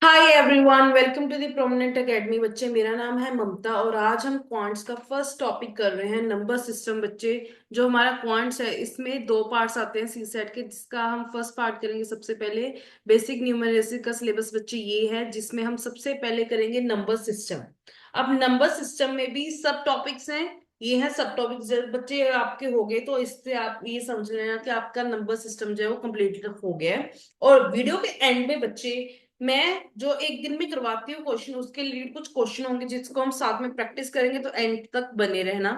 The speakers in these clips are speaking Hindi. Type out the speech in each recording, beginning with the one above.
Hi everyone, welcome to the Prominent Academy. बच्चे, मेरा नाम है ममता और आज हम क्वांट्स का फर्स्ट टॉपिक कर रहे हैं, नंबर सिस्टम। बच्चे, जो हमारा क्वांट्स है इसमें दो पार्ट्स आते हैं सी सेट के, जिसका हम फर्स्ट पार्ट करेंगे सबसे पहले। बेसिक न्यूमरेसी का सिलेबस बच्चे ये है, जिसमें हम सबसे पहले करेंगे नंबर सिस्टम। अब नंबर सिस्टम में भी सब टॉपिक्स हैं। ये है सब टॉपिक्स बच्चे आपके हो गए, तो इससे आप ये समझ लेना कि आपका नंबर सिस्टम जो है वो कंप्लीट हो गया है। और वीडियो के एंड में बच्चे, मैं जो एक दिन में करवाती हूँ क्वेश्चन, उसके लिए कुछ क्वेश्चन होंगे जिसको हम साथ में प्रैक्टिस करेंगे, तो एंड तक बने रहना।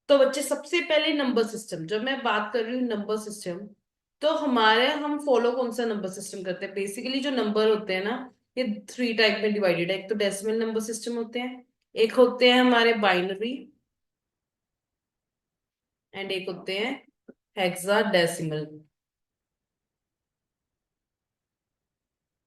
तो बच्चे, सबसे पहले नंबर सिस्टम, जब मैं बात कर रही हूँ नंबर सिस्टम, तो हमारे हम फॉलो कौन सा नंबर सिस्टम करते हैं? बेसिकली जो नंबर होते हैं ना, ये थ्री टाइप में डिवाइडेड है। एक तो डेसिमल नंबर सिस्टम होते हैं, एक होते हैं हमारे बाइनरी, एंड एक होते हैं हेक्साडेसिमल।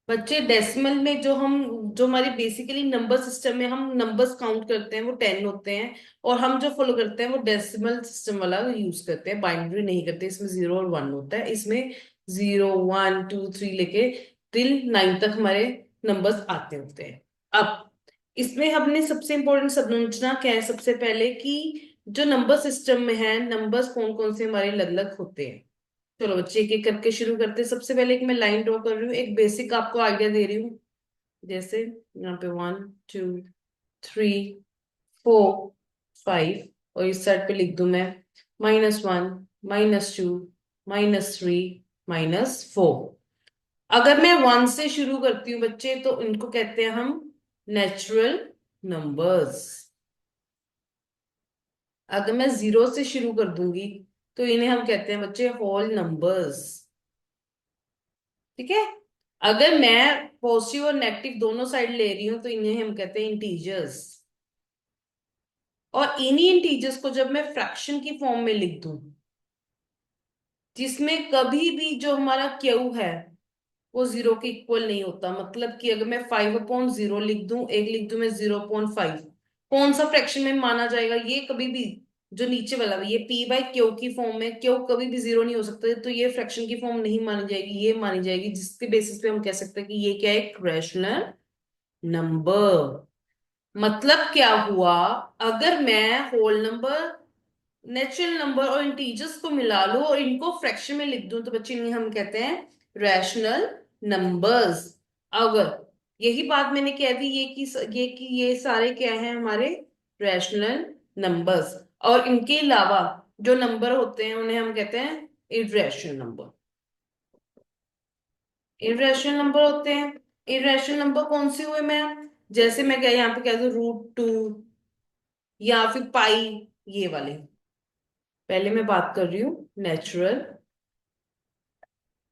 बच्चे, डेसिमल में जो हमारी बेसिकली नंबर सिस्टम में हम नंबर्स काउंट करते हैं वो 10 होते हैं। और हम जो फॉलो करते हैं वो डेसिमल सिस्टम वाला यूज करते हैं, बाइनरी नहीं करते। इसमें 0 और 1 होता है। इसमें 0 1 2 3 लेके टिल 9 तक हमारे नंबर्स आते होते हैं। अब इसमें हमने सबसे इंपॉर्टेंट समझना क्या है, सबसे पहले कि जो नंबर सिस्टम में है, नंबर्स कौन कौन से हमारे अलग अलग होते हैं। चलो बच्चे, एक एक करके शुरू करते हैं। सबसे पहले एक मैं लाइन ड्रॉ कर रही हूँ, एक बेसिक आपको आइडिया दे रही हूँ। जैसे यहाँ पे 1 2 3 4 5, और इस साइड पे लिख दूं मैं -1 -2 -3 -4। अगर मैं 1 से शुरू करती हूँ बच्चे, तो इनको कहते हैं हम नेचुरल नंबर्स। अगर मैं 0 से शुरू कर दूंगी, तो इन्हें हम कहते हैं बच्चे होल नंबर्स। ठीक है। अगर मैं पॉजिटिव और नेगेटिव दोनों साइड ले रही हूं, तो इन्हें हम कहते हैं इंटीजर्स। और इन्हीं इंटीजर्स को जब मैं फ्रैक्शन की फॉर्म में लिख दूं, जिसमें कभी भी जो हमारा क्यू है वो 0 के इक्वल नहीं होता, मतलब कि अगर मैं 5/0 लिख दूं, एक लिख दूं मैं 0.5, कौन सा फ्रैक्शन में माना जाएगा? ये कभी भी, जो नीचे वाला ये p/q की फॉर्म में, क्यू कभी भी 0 नहीं हो सकता, तो ये फ्रैक्शन की फॉर्म नहीं मानी जाएगी। ये मानी जाएगी जिसके बेसिस पे हम कह सकते हैं कि ये क्या है, एक रैशनल नंबर। मतलब क्या हुआ? अगर मैं होल नंबर, नेचुरल नंबर और इंटीजर्स को मिला लूं और इनको फ्रैक्शन में लिख दूं, तो बच्चे इन्हें हम कहते हैं रैशनल नंबर्स। अगर यही बात मैंने कह दी, ये सारे क्या हैं हमारे रैशनल नंबर्स। और इनके अलावा जो नंबर होते हैं उन्हें हम कहते हैं इर्रेशनल नंबर। इरेशनल नंबर होते हैं। इरेशनल नंबर कौन से हुए मैम? जैसे मैं क्या यहाँ पे कह दूं, √2 या फिर पाई, ये वाले। पहले मैं बात कर रही हूँ नेचुरल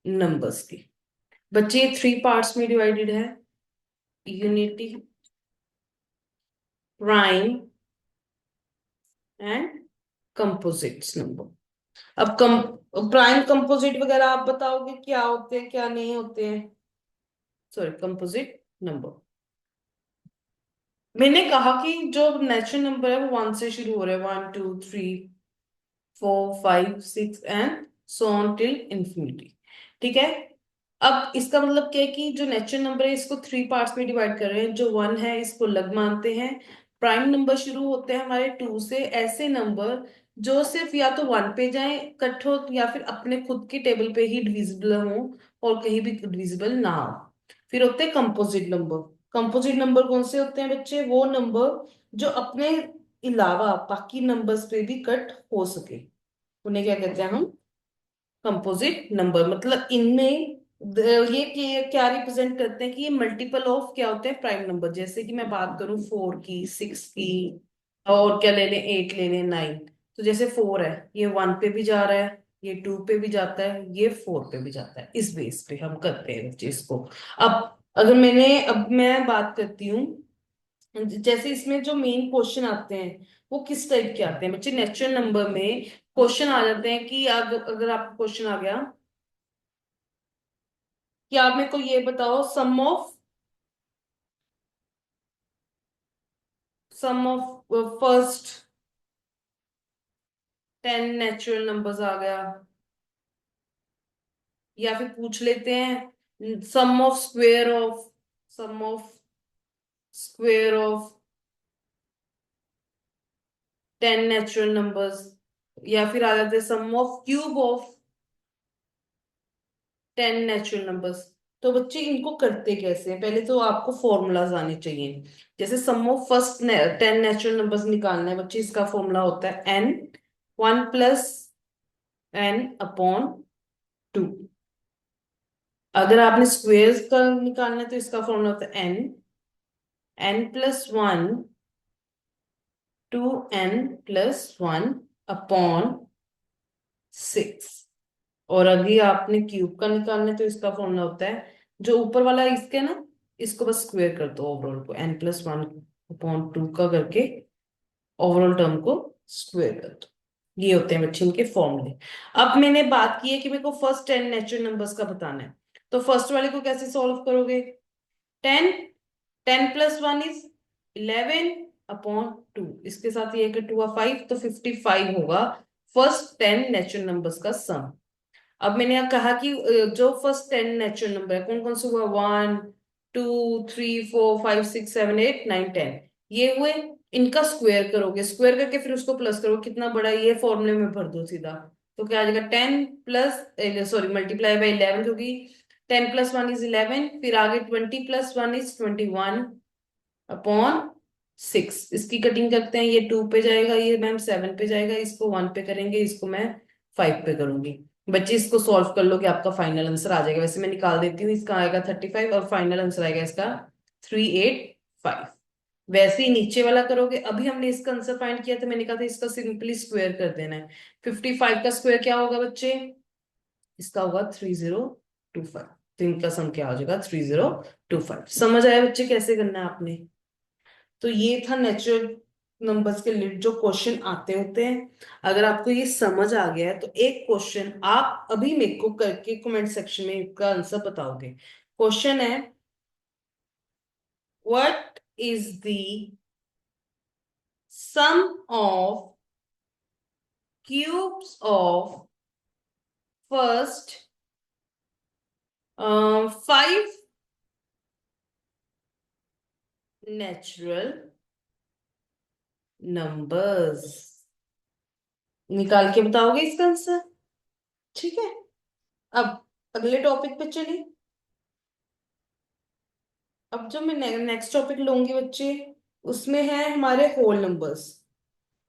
नंबर्स की। बच्चे, ये थ्री पार्ट्स में डिवाइडेड है: unity, prime and composites number. अब प्राइम कंपोजिट वगैरह आप बताओगे क्या होते हैं क्या नहीं होते हैं? Sorry, composite number. मैंने कहा कि जो नेचुरल नंबर है वो 1 से शुरू हो रहे हैं, 1 2 3 4 5 6 and so on till infinity. ठीक है। अब इसका मतलब क्या है कि जो नेचुरल नंबर है इसको थ्री पार्ट्स में डिवाइड कर रहे हैं। जो 1 है इसको लग मानते हैं। प्राइम नंबर शुरू होते हैं हमारे 2 से, ऐसे नंबर जो सिर्फ या तो 1 पे जाएं कट हो, या फिर अपने खुद के टेबल पे ही डिविजिबल हो और कहीं भी डिविजिबल ना हो। फिर होते हैं कंपोजिट नंबर। कंपोजिट नंबर कौन से होते हैं बच्चे? वो नंबर जो अपने अलावा बाकी नंबर्स पे भी कट हो सके, उन्हें क्या कहते हैं हम? Composite number. मतलब इनमें ये क्या रिप्रेजेंट करते हैं कि ये मल्टीपल ऑफ क्या होते हैं, प्राइम नंबर। जैसे कि मैं बात करूं 4 की, 6 की, और क्या ले लें, 8 ले लें, 9। तो जैसे 4 है, ये 1 पे भी जा रहा है, ये 2 पे भी जाता है, ये 4 पे भी जाता है। इस बेस पे हम करते हैं बच्चे इसको। अब मैं बात करती हूँ, जैसे इसमें जो मेन क्वेश्चन आते हैं वो किस टाइप के आते हैं बच्चे? नेचुरल नंबर में क्वेश्चन आ जाते हैं कि अगर आपको क्वेश्चन आ गया कि आप मेरे को ये बताओ, sum of first 10 natural numbers आ गया। या फिर पूछ लेते हैं sum of square of sum of square of 10 natural numbers, या फिर आ जाते sum of cube of 10 natural numbers. तो बच्चे इनको करते कैसे हैं, पहले तो आपको फॉर्मूलाज आने चाहिए। जैसे सम ऑफ फर्स्ट 10 नेचुरल नंबर्स निकालना है बच्चे, इसका फॉर्मूला होता है n, 1 + n/2। अगर आपने स्क्वेयर्स का निकालना है तो इसका फॉर्मूला होता है n+1 2n+1/6। और अभी आपने क्यूब का निकालना है तो इसका फॉर्मूला होता है, जो ऊपर वाला है इसके ना, इसको बस स्क्वेयर कर दो ओवरऑल को, n+1/2 का करके ओवरऑल टर्म को स्क्वेयर कर दो। ये होते हैं बच्चे इनके फॉर्मूले। अब मैंने बात की है कि मेरे को फर्स्ट 10 नेचुरल नंबर्स का बताना है, तो फर्स्ट वाले को कैसे सॉल्व करोगे? 10, 10+1 = 11/2, इसके साथ ये कि 2 5 तो 55 होगा फर्स्ट 10 नेचुरल नंबर्स का सम। अब मैंने यहाँ कहा कि जो फर्स्ट 10 नेचुरल नंबर है कौन कौन से हुआ, 1 2 3 4 5 6 7 8 9 10, ये हुए। इनका स्क्वायर करोगे, स्क्वायर करके फिर उसको प्लस करोगे, कितना बड़ा है ये फॉर्मूले में भर दो सीधा। तो क्या आ जाएगा, 10 प्लस सॉरी मल्टीप्लाई बाई 11, क्योंकि 10+1 = 11, फिर आगे 20+1 = 21/6। इसकी कटिंग करते हैं, ये 2 पे जाएगा, ये मैम 7 पे जाएगा, इसको 1 पे करेंगे, इसको मैं 5 पे करूंगी। बच्चे इसको सॉल्व कर लो कि आपका फाइनल आंसर आ जाएगा। वैसे मैं निकाल देती हूँ, इसका आएगा 35 और फाइनल आंसर आएगा इसका 385। वैसे ही नीचे वाला करोगे, अभी हमने इसका आंसर फाइंड किया तो मैंने कहा था इसका सिंपली स्क्वायर कर देना है। 55 का स्क्वायर क्या होगा बच्चे, इसका होगा 3025। तो इनका सम क्या हो जाएगा, 3025। समझ आया बच्चे कैसे करना है आपने? तो ये था नेचुरल नंबर्स के लिए जो क्वेश्चन आते होते हैं। अगर आपको ये समझ आ गया है तो एक क्वेश्चन आप अभी मेरे को करके कमेंट सेक्शन में इसका आंसर बताओगे। क्वेश्चन है, what is the sum of cubes of first 5 natural numbers? निकाल के बताओगे इसका आंसर, ठीक है? अब अगले टॉपिक पे चलिए। अब जो मैं नेक्स्ट टॉपिक लूंगी बच्चे, उसमें है हमारे होल नंबर्स।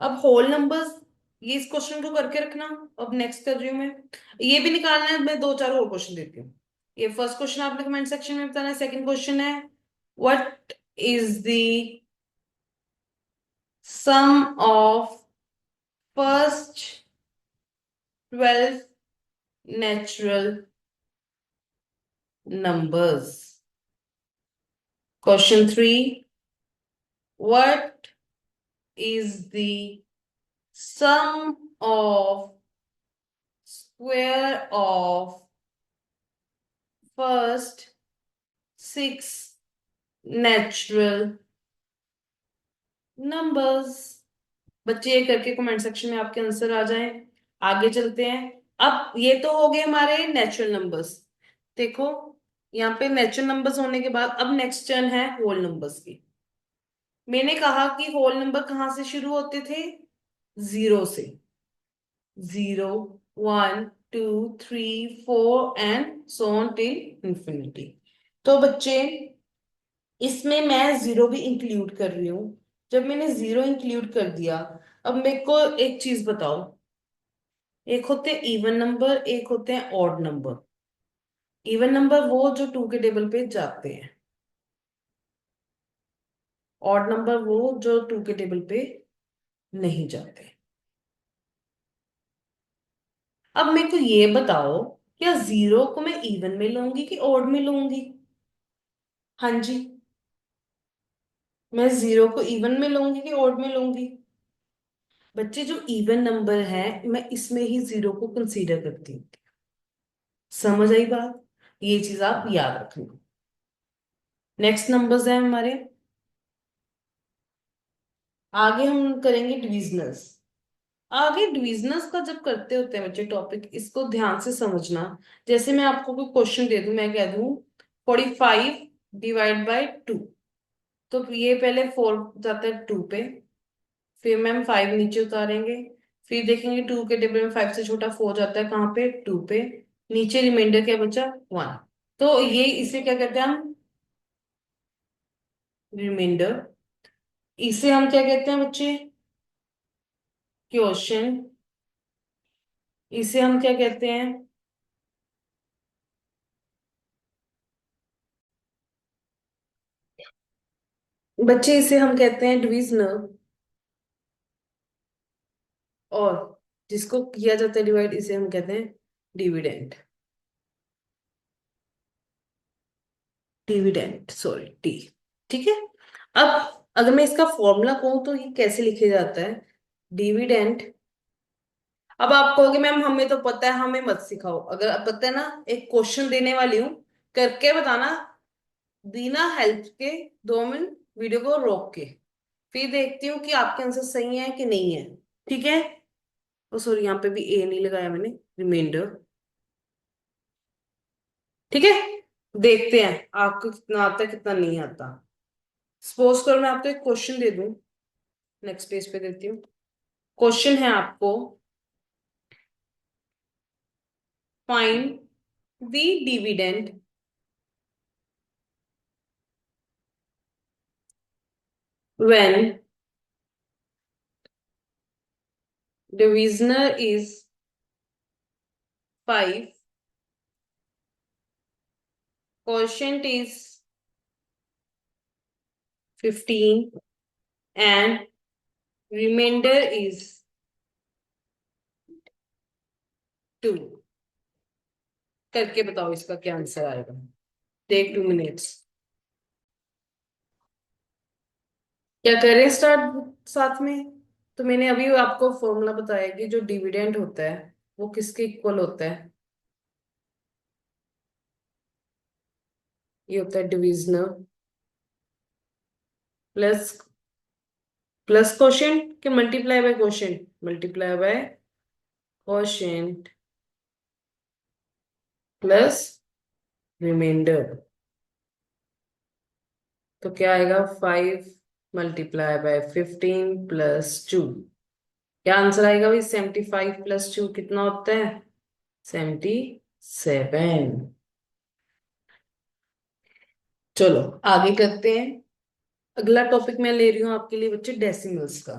अब होल नंबर्स, ये इस क्वेश्चन को करके रखना। अब नेक्स्ट कर रही हूँ मैं, ये भी निकालना है। मैं दो चार और क्वेश्चन देती हूँ। ये फर्स्ट क्वेश्चन आपने कमेंट सेक्शन में बताना है। सेकंड क्वेश्चन है, what is the sum of first 12 natural numbers? Question three, what is the sum of square of first 6 natural numbers? बच्चे ये करके कमेंट सेक्शन में आपके आंसर आ जाएं। आगे चलते हैं। अब ये तो हो गए हमारे नेचुरल नंबर्स। देखो, यहाँ पे नेचुरल नंबर्स होने के बाद अब नेक्स्ट टर्न है होल नंबर्स की। मैंने कहा कि होल नंबर कहाँ से शुरू होते थे, जीरो से। 0 1 2 3 4 and so on till infinity. तो बच्चे, इसमें मैं जीरो भी इंक्लूड कर रही हूँ। जब मैंने जीरो इंक्लूड कर दिया, अब मेरे को एक चीज बताओ, एक होते हैं इवन नंबर, एक होते हैं ऑड नंबर। इवन नंबर वो जो 2 के टेबल पे जाते हैं, ऑड नंबर वो जो 2 के टेबल पे नहीं जाते। अब मेरे को ये बताओ, क्या जीरो को मैं इवन में लूंगी कि ऑड में लूंगी? हाँ जी, मैं जीरो को इवन में लूंगी कि ओड में लूंगी? बच्चे, जो इवन नंबर है मैं इसमें ही जीरो को कंसीडर करती हूँ। समझ आई बात? ये चीज आप याद रखना। नेक्स्ट नंबर्स हैं हमारे, आगे हम करेंगे डिविजनल्स। आगे डिविजनल्स का जब करते होते हैं बच्चे टॉपिक, इसको ध्यान से समझना। जैसे मैं आपको कोई क्वेश्चन दे दूं, मैं कह दूं 45 डिवाइड बाय 2। तो ये पहले 4 जाता है 2 पे, फिर मैम 5 नीचे उतारेंगे, फिर देखेंगे 2 के टेबल में 5 से छोटा 4 जाता है कहाँ पे, 2 पे। नीचे रिमाइंडर क्या बचा, 1। तो ये इसे क्या कहते हैं हम, रिमाइंडर। इसे हम क्या कहते हैं बच्चे, क्वेश्चन। इसे हम क्या कहते हैं, बच्चे इसे हम कहते हैं डिविजनर। और जिसको किया जाता है डिवाइड, इसे हम कहते हैं डिविडेंड। Dividend, sorry, D. ठीक है। अब अगर मैं इसका फॉर्मूला कहूं तो ये कैसे लिखे जाता है, डिविडेंड। अब आप कहोगे मैम हमें तो पता है, हमें मत सिखाओ। अगर आप पता है ना, एक क्वेश्चन देने वाली हूँ, करके बताना, बिना हेल्प के, 2 मिनट वीडियो को रोक के, फिर देखती हूँ कि आपके आंसर सही है कि नहीं है। ठीक है। ओ सॉरी, यहाँ पे भी ए नहीं लगाया मैंने, रिमाइंडर। ठीक है। देखते हैं आपको कितना आता है कितना नहीं आता। सपोज करो मैं आपको एक क्वेश्चन दे दूं, नेक्स्ट पेज पे देती हूँ। क्वेश्चन है आपको, find the dividend when divisor is 5, quotient is 15, and remainder is 2। करके बताओ इसका क्या आंसर आएगा। Take 2 minutes. क्या करें स्टार्ट साथ में। तो मैंने अभी आपको फॉर्मूला बताया कि जो डिविडेंड होता है वो किसके इक्वल होता है, ये होता है डिविजनर प्लस, प्लस क्वोशिएंट के multiply by quotient, multiply by quotient plus remainder. तो क्या आएगा, 5 × 15 + 2। क्या आंसर आएगा भाई, 75 + 2 कितना होता है, 77। चलो आगे करते हैं। अगला टॉपिक मैं ले रही हूँ आपके लिए बच्चे, डेसिमल्स का।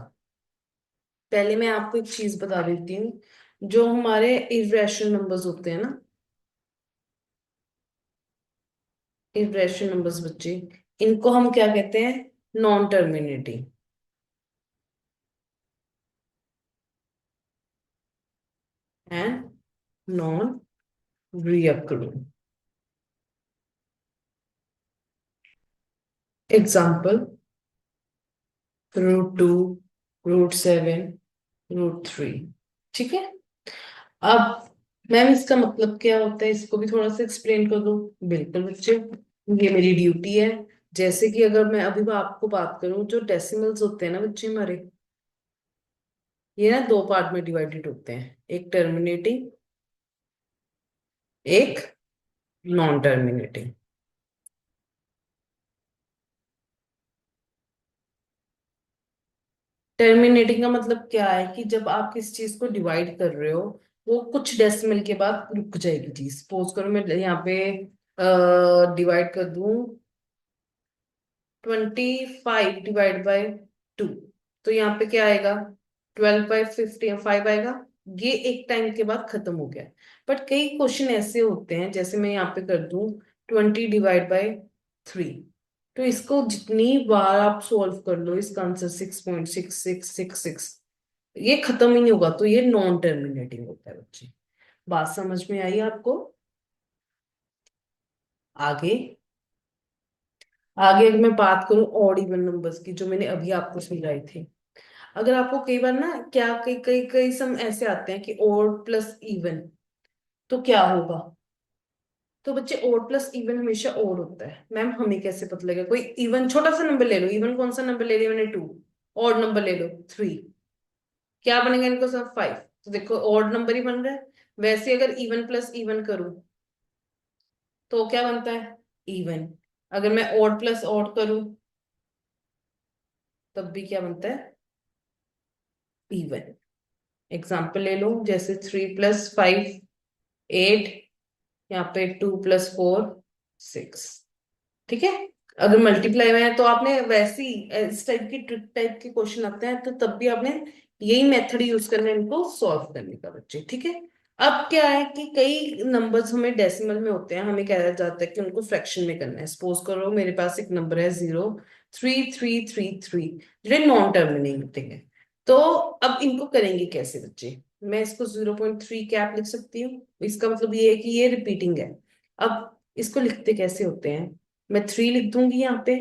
पहले मैं आपको एक चीज बता देती हूँ, जो हमारे इर्रेशनल नंबर्स होते हैं ना, इर्रेशनल नंबर्स बच्चे, इनको हम क्या कहते हैं, non terminating and non recurring. Example, √2, √7, √3। ठीक है। अब मैम इसका मतलब क्या होता है, इसको भी थोड़ा सा एक्सप्लेन कर दो। बिल्कुल बच्चे, ये मेरी ड्यूटी है। जैसे कि अगर मैं अभी आपको बात करूं, जो डेसिमल्स होते हैं ना बच्चे हमारे, ये ना 2 पार्ट में डिवाइडेड होते हैं, एक टर्मिनेटिंग, एक नॉन टर्मिनेटिंग। टर्मिनेटिंग का मतलब क्या है कि जब आप किस चीज को डिवाइड कर रहे हो, वो कुछ डेसिमल के बाद रुक जाएगी चीज। सपोज करो मैं यहाँ पे डिवाइड कर दूं 25 ÷ 2, तो यहाँ पे क्या आएगा, 12/50 5 आएगा। ये एक टाइम के बाद खत्म हो गया। बट कई क्वेश्चन ऐसे होते हैं, जैसे मैं यहाँ पे कर दूं 20 ÷ 3, तो इसको जितनी बार आप सॉल्व कर लो, इसका आंसर 6.6666, ये खत्म ही नहीं होगा। तो ये नॉन टर्मिनेटिंग होता है बच्चे। बात समझ में आई आपको। आगे, आगे अगर मैं बात करूं ऑड इवन नंबर्स की, जो मैंने अभी आपको समझाए थे। अगर आपको कई बार ना, क्या कई कई कई सम ऐसे आते हैं कि ओड प्लस इवन, तो क्या होगा। तो बच्चे ओड प्लस इवन हमेशा ओड होता है। मैम हमें कैसे पता लगेगा, कोई इवन छोटा सा नंबर ले लो, इवन कौन सा नंबर ले लिया मैंने, 2। ऑड नंबर ले लो, 3। क्या बनेगा इनको सब, 5। तो देखो ऑड नंबर ही बन रहा है। वैसे अगर इवन प्लस इवन करूं तो क्या बनता है, इवन। अगर मैं ऑड प्लस ऑड करूं तब भी क्या बनता है, इवन। एग्जाम्पल ले लो, जैसे 3 + 5 8, यहाँ पे 2 + 4 6। ठीक है। अगर मल्टीप्लाई में है तो आपने वैसी इस टाइप की ट्रिक टाइप के क्वेश्चन आते हैं तो तब भी आपने यही मेथड यूज करना है इनको सॉल्व करने का बच्चे। ठीक है। अब क्या है कि कई नंबर्स हमें डेसिमल में होते हैं, हमें कहा जाता है कि उनको फ्रैक्शन में करना है। सपोज करो मेरे पास एक नंबर है 0 3 3 3 3, जो नॉन टर्मिनेटिंग है। तो अब इनको करेंगे कैसे बच्चे? मैं इसको 0.3 कैप लिख सकती हूँ, इसका मतलब ये है कि ये रिपीटिंग है। अब इसको लिखते कैसे होते हैं? मैं 3 लिख दूंगी यहाँ पे,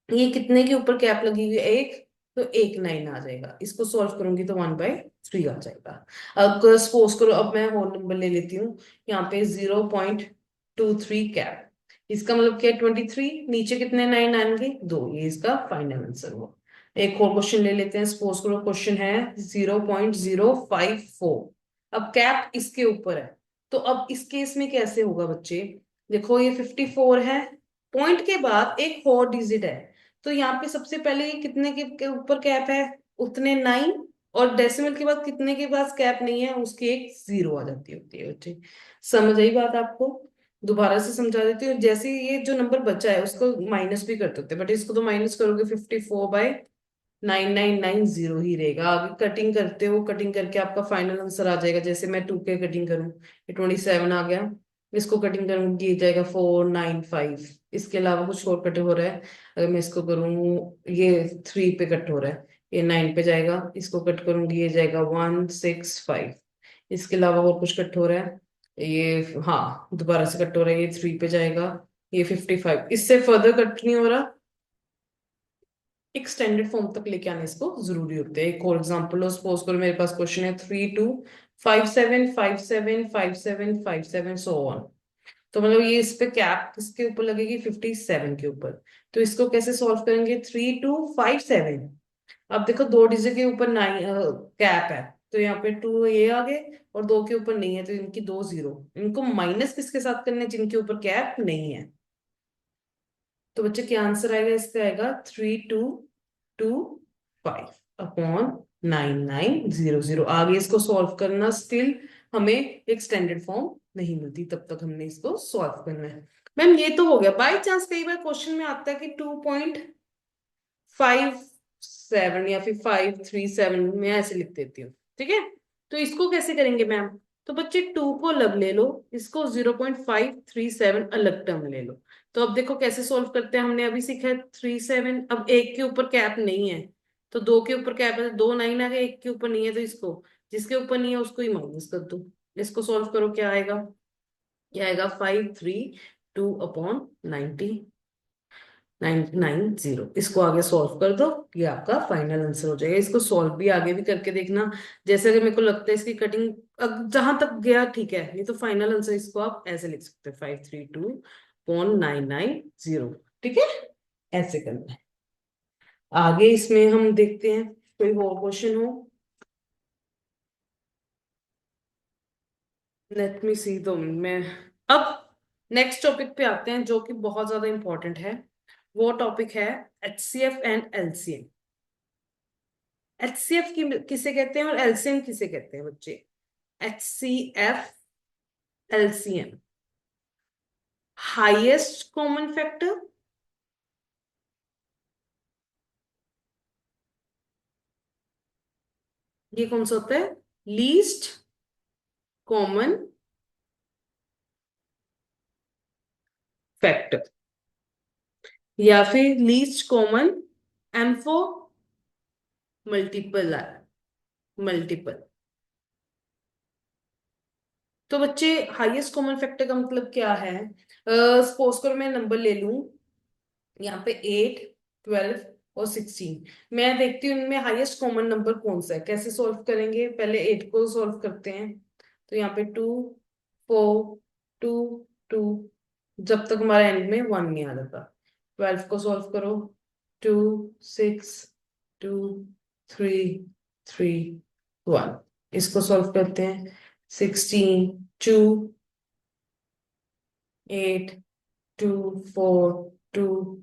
ये कितने के ऊपर कैप लगी हुई है, एक, तो एक 9 आ जाएगा। इसको सॉल्व करूंगी तो 1/3 आ जाएगा। अब सपोज करो, अब मैं होल नंबर ले लेती हूँ, यहाँ पे 0.23 कैप, इसका मतलब क्या है 23, नीचे कितने 9 आएंगे, दो, ये इसका फाइनल आंसर हुआ। एक और क्वेश्चन ले लेते हैं। सपोज करो क्वेश्चन है 0.054, अब कैप इसके ऊपर है। तो अब इस केस में कैसे होगा बच्चे? देखो ये 54 है, पॉइंट के बाद एक 4 डिजिट है, तो यहाँ पे सबसे पहले ये कितने के ऊपर कैप है, उतने 9, और डेसिमल के बाद कितने के पास कैप नहीं है, उसकी एक 0 आ जाती होती है बच्चे। समझ आई बात आपको? दोबारा से समझा देती हूँ। जैसे ये जो नंबर बचा है उसको माइनस भी करते होते हैं, बट इसको तो माइनस करोगे 54/9990 ही रहेगा। आगे कटिंग करते हो, कटिंग करके आपका फाइनल आंसर आ जाएगा। जैसे मैं 2 के कटिंग करूँ, ये 27 आ गया, इसको कटिंग करूंगी ये जाएगा 495। इसके अलावा कुछ और कट हो रहा है, अगर मैं इसको करूँ, ये 3 पे कट हो रहा है, ये 9 पे जाएगा, इसको कट करूंगी ये जाएगा 165। इसके अलावा और कुछ कट हो रहा है, ये हाँ दोबारा से कट हो रहा है, ये 3 पे जाएगा, ये 55। इससे फर्दर कट नहीं हो रहा, एक स्टैंडर्ड फॉर्म तक लेके आने इसको जरूरी होते हैं। एक और एग्जांपल लो, सपोज करो मेरे पास क्वेश्चन है 3257575757 सो ऑन। तो मतलब ये इस पे कैप किसके ऊपर लगेगी, 57 के ऊपर। तो इसको कैसे सॉल्व करेंगे, 3257। अब देखो दो डिजिट के ऊपर 9 कैप है, तो यहाँ पे 2 ये आ गए, और दो के ऊपर नहीं है तो इनकी 2 0, इनको माइनस किसके साथ करने हैं, जिनके ऊपर कैप नहीं है। तो बच्चे क्या आंसर आएगा, इसका आएगा 3225/9900। आगे इसको सॉल्व करना, स्टिल हमें एक स्टैंडर्ड फॉर्म नहीं मिलती, तब तक हमने इसको सॉल्व करना है। मैम ये तो हो गया। बाई चांस कई बार क्वेश्चन में आता है कि 2.57 या फिर 537, मैं ऐसे लिख देती हूँ। ठीक है, तो इसको कैसे करेंगे मैम? तो बच्चे 2 को अलग ले लो, इसको 0.537 अलग टर्म ले लो। तो अब देखो कैसे सॉल्व करते हैं, हमने अभी सीखा है 37। अब एक के ऊपर कैप नहीं है, तो दो के ऊपर कैप है, दो 9 आ गए, एक के ऊपर नहीं है, तो इसको, जिसके ऊपर नहीं है उसको ही माइनस कर दो। इसको सॉल्व करो, क्या आएगा, ये आएगा 532/90, 990। इसको आगे सॉल्व कर दो, ये आपका फाइनल आंसर हो जाएगा। इसको सॉल्व भी आगे भी करके देखना। जैसे अगर मेरे को लगता है इसकी कटिंग जहां तक गया ठीक है, ये तो फाइनल आंसर, इसको आप ऐसे लिख सकते हैं 532/990। ठीक है, ऐसे करना है। आगे इसमें हम देखते हैं कोई और क्वेश्चन हो। लेट मी सी, तो मैं अब नेक्स्ट टॉपिक पे आते हैं जो कि बहुत ज्यादा इंपॉर्टेंट है। वो टॉपिक है HCF एंड LCM। HCF की किसे कहते हैं और LCM किसे कहते हैं बच्चे? HCF, LCM, highest common factor, ये कौन सा होता है, लीस्ट कॉमन फैक्टर, या फिर least common ampho multiple, multiple. तो बच्चे हाईएस्ट कॉमन फैक्टर का मतलब क्या है? सपोज करो मैं नंबर ले लूं, यहाँ पे 8, 12 और 16। मैं देखती हूँ इनमें हाईएस्ट कॉमन नंबर कौन सा है। कैसे सॉल्व करेंगे, पहले 8 को सॉल्व करते हैं। तो यहाँ पे 2 4 2 2, जब तक हमारा एंड में 1 नहीं आ जाता। 12 को सॉल्व करो, 2 6 2 3 3 1। इसको सॉल्व करते हैं, 16 2 8 2 4 टू,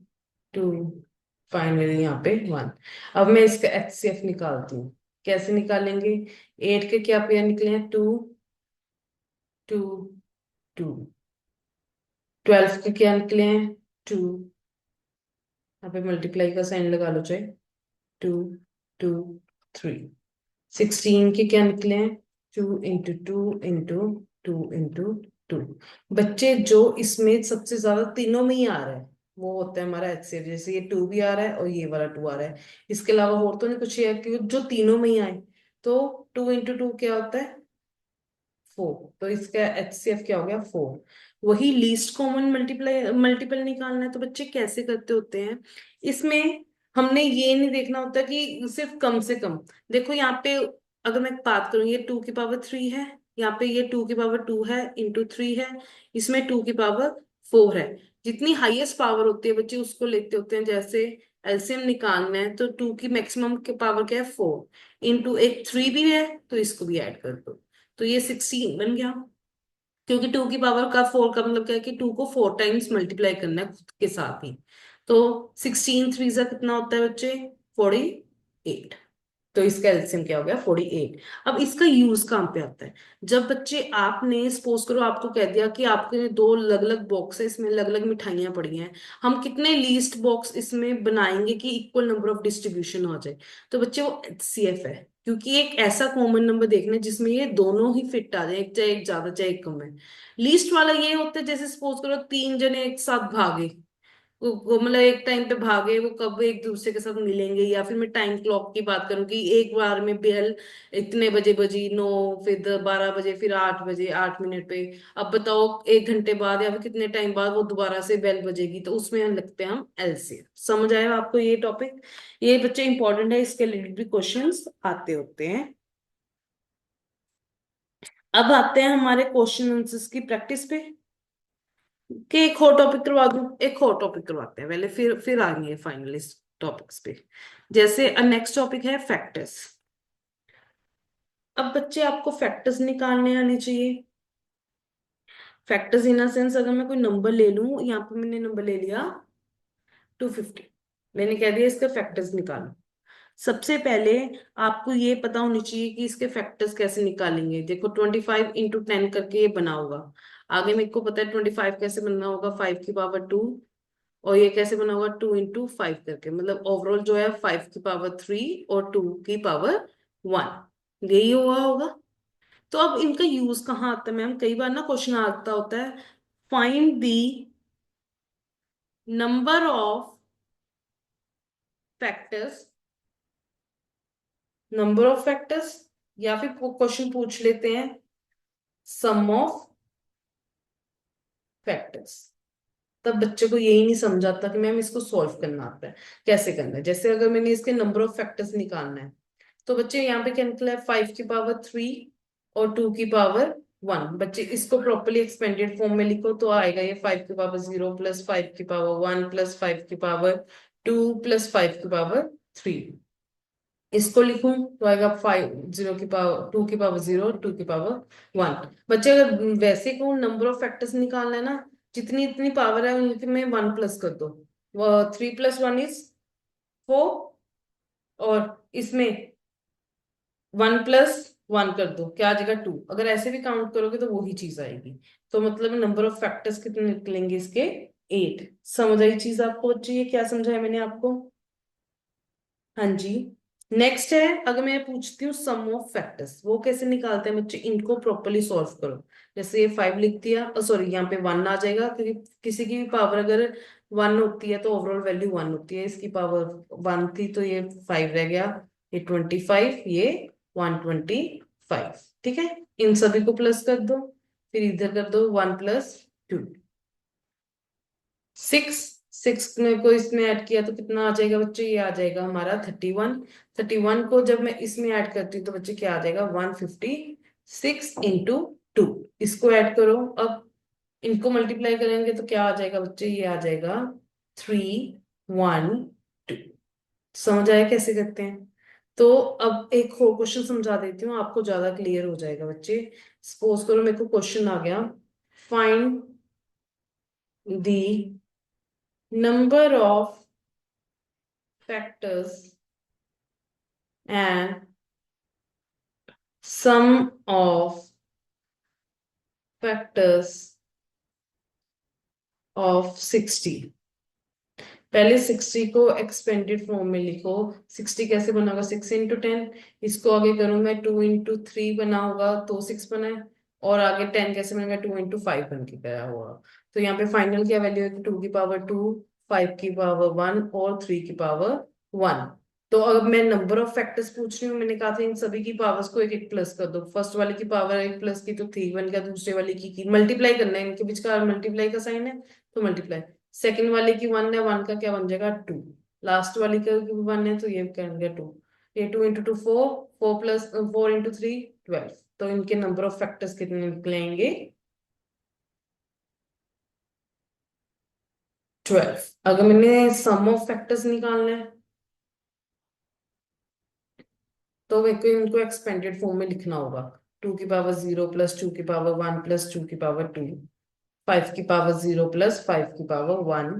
टू, फाइनली यहाँ पे 1। अब मैं इसका HCF निकालती हूँ। कैसे निकालेंगे? 8 के क्या पेयर निकले हैं? 2, 2, 2। 12 के क्या निकले हैं? 2। यहाँ पे मल्टीप्लाई का साइन लगा लो चाहे। 2, 2, 3। 16 के क्या निकले हैं? 2 into 2 into 2 into 2। बच्चे जो इसमें सबसे ज्यादा तीनों में ही आ रहा है वो होता है हमारा HCF। जैसे ये 2 भी आ रहा है और ये वाला 2 आ रहा है। इसके अलावा और तो नहीं कुछ है कि जो तीनों में ही आए। तो 2 into 2 क्या होता है? 4। तो इसका HCF क्या हो गया? 4। वही लीस्ट कॉमन मल्टीप्लाई मल्टीपल निकालना है तो बच्चे कैसे करते होते हैं इसमें? हमने ये नहीं देखना होता कि सिर्फ कम से कम। देखो यहाँ पे अगर मैं बात करूँ, ये 2 की पावर 3 है। यहाँ पे ये 2 की पावर 2 है, इंटू 3 है। इसमें 2 की पावर 4 है। जितनी हाईएस्ट पावर होती है बच्चे उसको लेते होते हैं। जैसे एलसीएम निकालना है तो 2 की मैक्सिमम की पावर क्या है? 4। इंटू एक 3 भी है तो इसको भी ऐड कर दो। तो ये 16 बन गया। क्योंकि 2 की पावर 4 का मतलब क्या है कि 2 को 4 टाइम्स मल्टीप्लाई करना है खुद के साथ ही। तो 16 3 जा कितना होता है बच्चे? 48। तो इसका एलसीएम क्या हो गया? 48। अब इसका यूज कहाँ पे आता है? जब बच्चे आपने सपोज करो आपको कह दिया कि आपके दो अलग अलग बॉक्स है, इसमें अलग अलग मिठाइयां पड़ी हैं। हम कितने लीस्ट बॉक्स इसमें बनाएंगे कि इक्वल नंबर ऑफ डिस्ट्रीब्यूशन हो जाए? तो बच्चे वो HCF है। क्योंकि एक ऐसा कॉमन नंबर देखना है जिसमें ये दोनों ही फिट आ जाए, एक चाहे एक ज्यादा चाहे एक कम है। लीस्ट वाला ये होता है जैसे सपोज करो 3 जने एक साथ भागे। वो मतलब एक टाइम पे भागे, वो कब एक दूसरे के साथ मिलेंगे? या फिर मैं टाइम क्लॉक की बात करूं कि एक बार में बेल इतने बजे बजी, 9, फिर 12 बजे, फिर 8 बजे 8 मिनट पे। अब बताओ 1 घंटे बाद या फिर कितने टाइम बाद वो दोबारा से बेल बजेगी, तो उसमें हम लगते हैं हम एलसीएम। समझ आया आपको ये टॉपिक? ये बच्चे इंपॉर्टेंट है, इसके रिलेटेड भी क्वेश्चंस आते होते हैं। अब आते हैं हमारे क्वेश्चन आंसर्स की प्रैक्टिस पे। कि एक और टॉपिक करवा दूं? एक और टॉपिक करवाते हैं पहले, फिर आएंगे फाइनल इस टॉपिक्स पे। जैसे नेक्स्ट टॉपिक है फैक्टर्स। अब बच्चे आपको फैक्टर्स निकालने आने चाहिए। फैक्टर्स इन सेंस अगर मैं कोई नंबर ले लूं, यहाँ पे मैंने नंबर ले लिया 250। मैंने कह दिया इसका फैक्टर्स निकालो। सबसे पहले आपको ये पता होनी चाहिए कि इसके फैक्टर्स कैसे निकालेंगे। देखो 25 into 10 करके ये बना होगा। आगे मेरे को पता है 25 कैसे बनना होगा, 5 की पावर 2। और ये कैसे बना होगा? 2 into 5 करके। मतलब ओवरऑल जो है 5 की पावर 3 और 2 की पावर 1। यही हुआ होगा। तो अब इनका यूज कहाँ आता है मैम? कई बार ना क्वेश्चन आता होता है, find the number of factors, number of factors. या फिर क्वेश्चन पूछ लेते हैं सम ऑफ फैक्टर्स। तब बच्चे को यही नहीं समझ आता कि मैम इसको सॉल्व करना आता है। कैसे करना है? जैसे अगर मैंने इसके नंबर ऑफ फैक्टर्स निकालना है तो बच्चे यहाँ पे क्या निकला है? 5 की पावर 3 और 2 की पावर 1। बच्चे इसको प्रॉपरली एक्सपेंडेड फॉर्म में लिखो तो आएगा ये 5 की पावर 0 प्लस 5 की पावर 1 प्लस 5 की पावर 2 प्लस 5 की पावर 3। इसको लिखूं तो आएगा 5 0 की पावर 2 की पावर 0 2 की पावर 1। बच्चे अगर वैसे को नंबर ऑफ फैक्टर्स निकालना है ना, जितनी इतनी पावर है उनमें 1 प्लस कर दो। 3 + 1 = 4। और इसमें 1 + 1 कर दो, क्या आ जाएगा? 2। अगर ऐसे भी काउंट करोगे तो वही चीज आएगी। तो मतलब नंबर ऑफ फैक्टर्स कितने निकलेंगे इसके? 8। समझ आई चीज आपको बच्चे? ये क्या समझाया मैंने आपको? हाँ जी। नेक्स्ट है, अगर मैं पूछती हूँ सम ऑफ फैक्टर्स, वो कैसे निकालते हैं बच्चे? इनको प्रॉपरली सॉल्व करो। जैसे ये 5 लिख दिया, सॉरी यहाँ पे 1 आ जाएगा क्योंकि किसी की भी पावर अगर 1 होती है तो ओवरऑल वैल्यू 1 होती है। इसकी पावर 1 थी तो ये 5 रह गया। ये 25, ये 125। ठीक है। इन सभी को प्लस कर दो। फिर इधर कर दो 1 + 2। 6। 6 को इसमें ऐड किया तो कितना आ जाएगा बच्चे? ये आ जाएगा हमारा 31। 31 को जब मैं इसमें ऐड करती हूँ तो बच्चे क्या आ जाएगा? 156 into 2। इसको ऐड करो। अब इनको मल्टीप्लाई करेंगे तो क्या आ जाएगा बच्चे? ये आ जाएगा 312। समझ आया कैसे करते हैं? तो अब एक और क्वेश्चन समझा देती हूँ, आपको ज्यादा क्लियर हो जाएगा बच्चे। सपोज करो मेरे को क्वेश्चन आ गया, find the number of factors and sum of factors of 60। पहले 60 को एक्सपेंडेड फॉर्म में लिखो। 60 कैसे बना होगा, 6 × 10। इसको आगे करूँ मैं, 2 × 3 बना होगा तो 6 बना है। और आगे 10 कैसे बनेगा, 2 × 5 बन के गया होगा। तो यहाँ पे फाइनल क्या वैल्यू है, 2 की पावर 2, 5 की पावर 1 और 3 की पावर 1। तो अब मैं नंबर ऑफ फैक्टर्स पूछ रही हूँ, मैंने कहा था इन सभी की पावर्स को एक एक प्लस कर दो। फर्स्ट वाले की पावर एक प्लस की तो 3 बन गया, दूसरे वाले की मल्टीप्लाई करना है, इनके बीच का मल्टीप्लाई का साइन है तो मल्टीप्लाई। सेकंड वाले की 1 है, 1 का क्या बन जाएगा 2। लास्ट वाली का भी 1 है तो ये बन गया 2। ये 2 × 2 4, 4 × 3 12। तो इनके नंबर ऑफ फैक्टर्स कितने निकलेंगे, 12। अगर मैंने सम ऑफ फैक्टर्स निकालना है तो मेरे को इनको एक्सपेंडेड फॉर्म में लिखना होगा। 2 की पावर 0 प्लस 2 की पावर 1 प्लस 2 की पावर 2, 5 की पावर 0 प्लस 5 की पावर 1,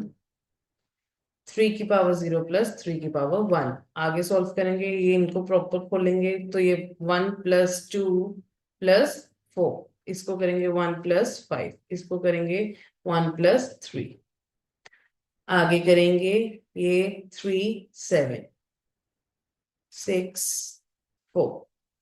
3 की पावर 0 प्लस 3 की पावर 1। आगे सॉल्व करेंगे, ये इनको प्रॉपर खोलेंगे तो ये 1 + 2 + 4, इसको करेंगे 1 + 5, इसको करेंगे 1 + 3। आगे करेंगे ये 3 7 6 4,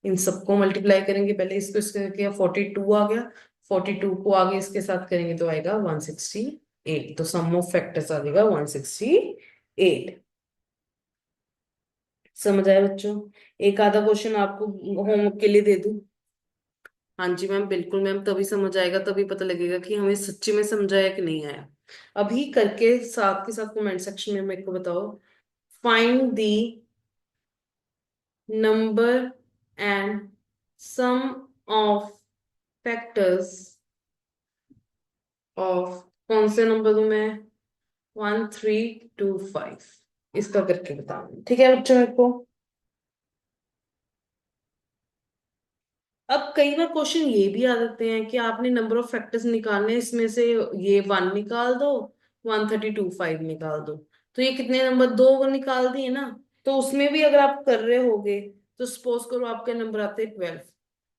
इन सबको मल्टीप्लाई करेंगे। पहले इसको इसके किया 42 आ गया, 42 को आगे इसके साथ करेंगे तो आएगा 168। तो सम ऑफ फैक्टर्स आ जाएगा 168। समझ आया बच्चों। एक आधा क्वेश्चन आपको होमवर्क के लिए दे दूं। हाँ जी मैम, बिल्कुल मैम, तभी समझ आएगा, तभी पता लगेगा कि हमें सच्ची में समझाया कि नहीं आया। अभी करके साथ के साथ कमेंट सेक्शन में मेरे को बताओ। Find the number and sum of factors of, कौन से नंबर दूं मैं, 1 3 2 5। इसका करके बताओ, ठीक है बच्चों मेरे को। अब कई बार क्वेश्चन ये भी आ जाते हैं कि आपने नंबर ऑफ फैक्टर्स निकालने हैं, इसमें से ये 1 निकाल दो, 1 32 5 निकाल दो। तो ये कितने नंबर, दो निकाल दिए ना। तो उसमें भी अगर आप कर रहे होगे तो सपोज करो आपके नंबर आते हैं 12,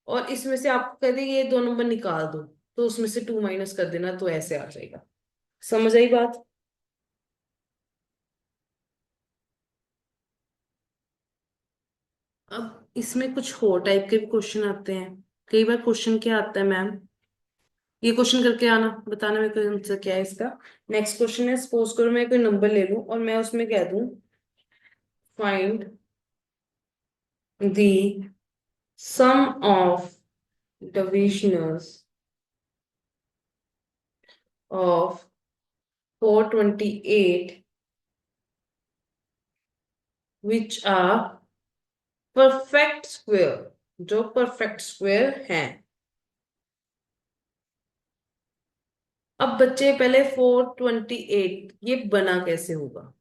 और इसमें से आप कह देंगे ये दो नंबर निकाल दो, तो उसमें से 2 माइनस कर देना, तो ऐसे आ जाएगा। समझ आई बात। अब इसमें कुछ और टाइप के भी क्वेश्चन आते हैं। कई बार क्वेश्चन क्या आता है मैम, ये क्वेश्चन करके आना, बताना मेरे को आंसर क्या है इसका। नेक्स्ट क्वेश्चन है, सपोज करो मैं कोई नंबर ले लूं और मैं उसमें कह दूं find the sum of divisors of 428 which are perfect square, जो परफेक्ट स्क्वेयर हैं। अब बच्चे पहले 428 ये बना कैसे होगा।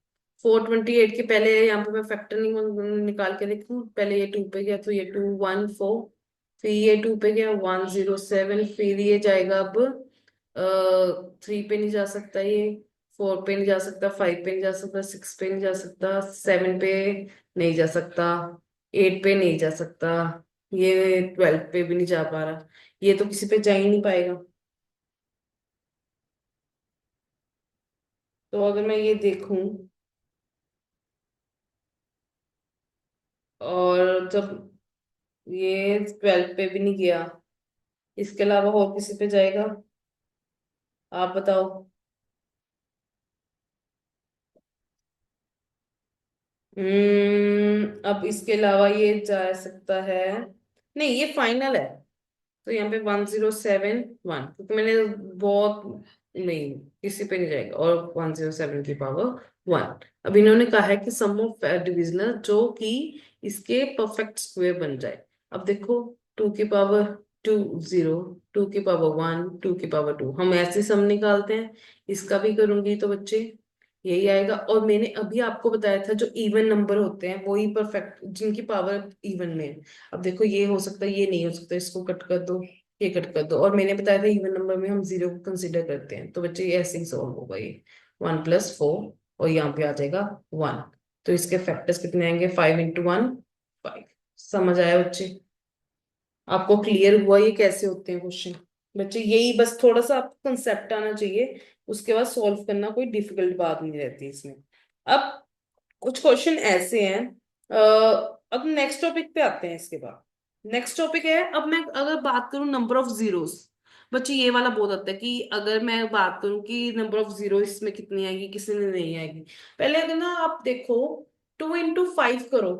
428 के पहले यहाँ पे मैं फैक्टर निकाल के देखूं। पहले ये 2 पे गया तो ये 214, फिर ये 2 पे गया 107, फिर ये जाएगा अब 3 पे नहीं जा सकता, ये 4 पे नहीं जा सकता, 5 पे नहीं जा सकता, 6 पे नहीं जा सकता, 7 पे नहीं जा सकता, 8 पे नहीं जा सकता, ये 12 पे भी नहीं जा पा रहा। ये तो किसी पे जा ही नहीं पाएगा। तो अगर मैं ये देखूं और जब ये 12 पे भी नहीं गया, इसके अलावा और किसी पे जाएगा, आप बताओ। अब इसके अलावा ये जा सकता है, नहीं ये फाइनल है। तो यहाँ पे 107 1, क्योंकि मैंने बहुत, नहीं किसी पे नहीं जाएगा, और 107 की पावर 1। अब इन्होंने कहा है कि सम ऑफ डिविजनल जो कि इसके परफेक्ट स्क्वायर बन जाए। अब देखो 2 की पावर 2 0, 2 की पावर 1, 2 की पावर 2, हम ऐसे सम निकालते हैं। इसका भी करूंगी तो बच्चे यही आएगा। और मैंने अभी आपको बताया था जो इवन नंबर होते हैं वही परफेक्ट, जिनकी पावर इवन में है। अब देखो ये हो सकता है, ये नहीं हो सकता, इसको कट कर दो, ये कट कर दो। और मैंने बताया था इवन नंबर में हम 0 को कंसीडर करते हैं, तो बच्चे ये ऐसे ही सॉल्व होगा ये। 1 + 4 और यहाँ पे आ जाएगा 1। तो इसके फैक्टर्स कितने आएंगे? 5 × 1 5। समझ आया बच्चे? आपको क्लियर हुआ ये कैसे होते हैं क्वेश्चन? बच्चे यही बस थोड़ा सा आपको कंसेप्ट आना चाहिए, उसके बाद सॉल्व करना कोई डिफिकल्ट बात नहीं रहती इसमें। अब कुछ क्वेश्चन ऐसे हैं। अब नेक्स्ट टॉपिक पे आते हैं इसके बाद। नेक्स्ट टॉपिक है, अब मैं अगर बात करूं नंबर ऑफ जीरोस। बच्चे ये वाला बहुत आता है कि अगर मैं बात करूं कि नंबर ऑफ जीरो इसमें कितनी आएगी, किसी में नहीं आएगी। पहले अगर ना आप देखो, 2 × 5 करो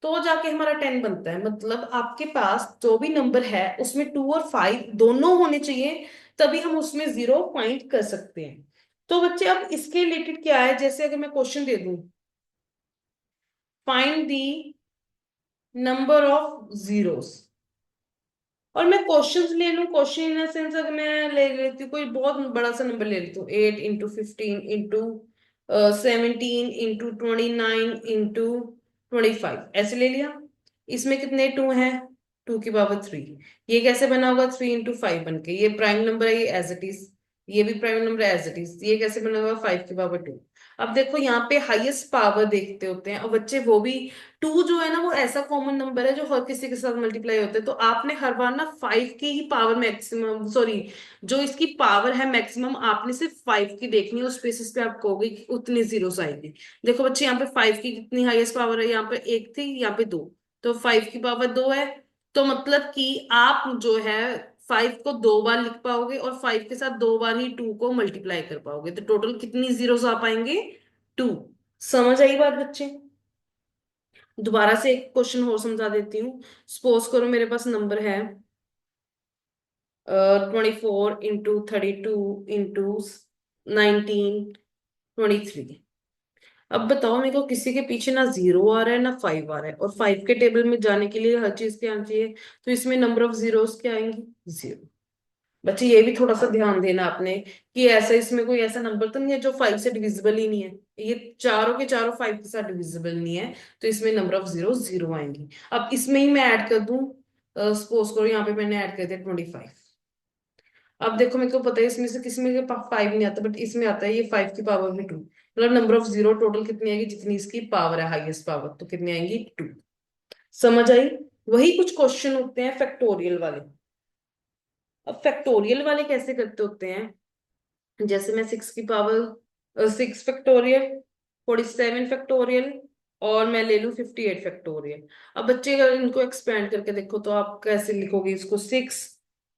तो जाके हमारा 10 बनता है। मतलब आपके पास जो भी नंबर है उसमें 2 और 5 दोनों होने चाहिए, तभी हम उसमें जीरो फाइंड कर सकते हैं। तो बच्चे अब इसके रिलेटेड क्या है, जैसे अगर मैं क्वेश्चन दे दूं, find the number of zeros, और मैं क्वेश्चंस ले लूं, क्वेश्चन इन सेंस अगर मैं ले लेती हूँ कोई बहुत बड़ा सा नंबर ले लेती हूँ, 8 × 15 × 17 × 29 × 25 ऐसे ले लिया। इसमें कितने टू हैं? 2 की पावर 3। ये कैसे बना होगा? 3 × 5 बन के। ये प्राइम नंबर है, ये एज इट इज। ये भी प्राइम नंबर है एज इट इज। ये कैसे बना होगा? 5 की पावर 2। अब देखो यहाँ पे हाईएस्ट पावर देखते होते हैं, और बच्चे वो भी, टू जो है ना वो ऐसा कॉमन नंबर है जो हर किसी के साथ मल्टीप्लाई होता है। तो आपने हर बार ना 5 की ही पावर मैक्सिमम, सॉरी, जो इसकी पावर है मैक्सिमम, आपने सिर्फ 5 की देखनी है। उस बेसिस पे आप कहोगे कि उतनी जीरोस आएंगे। देखो बच्चे, यहाँ पे 5 की कितनी हाईएस्ट पावर है? यहाँ पे एक थी, यहाँ पे दो। तो 5 की पावर 2 है। तो मतलब कि आप जो है 5 को 2 बार लिख पाओगे, और 5 के साथ 2 बार ही 2 को मल्टीप्लाई कर पाओगे। तो टोटल कितनी जीरोस आ पाएंगे? 2। समझ आई बात बच्चे? दोबारा से एक क्वेश्चन और समझा देती हूँ। सपोज करो मेरे पास नंबर है 24 × 32 × 19 × 23। अब बताओ मेरे को, किसी के पीछे ना जीरो आ रहा है ना 5 आ रहा है, और 5 के टेबल में जाने के लिए हर चीज क्या आनी चाहिए? तो इसमें नंबर ऑफ जीरोस क्या आएंगी? जीरो। बच्चे ये भी थोड़ा सा ध्यान देना आपने, कि ऐसा इसमें कोई ऐसा नंबर तो नहीं है जो 5 से डिविजिबल ही नहीं है। ये चारों के चारों 5 के साथ डिविजिबल नहीं है। तो इसमें नंबर ऑफ जीरो जीरो आएंगी। अब इसमें ही मैं ऐड कर दूं, सपोज करो यहाँ पे मैंने ऐड कर दिया 25। अब देखो मेरे को पता है इसमें से किसी में 5 नहीं आता, बट इसमें आता है ये 5 की पावर में 2। मतलब नंबर ऑफ जीरो टोटल कितनी आएगी? जितनी इसकी पावर है हाईएस्ट पावर, तो कितनी आएंगी? 2। समझ आई? वही कुछ क्वेश्चन होते हैं फैक्टोरियल वाले। अब फैक्टोरियल वाले कैसे करते होते हैं? जैसे मैं 6 फैक्टोरियल, 47 फैक्टोरियल, और मैं ले लूं 58 फैक्टोरियल। अब बच्चे अगर इनको एक्सपेंड करके देखो तो आप कैसे लिखोगे इसको? 6,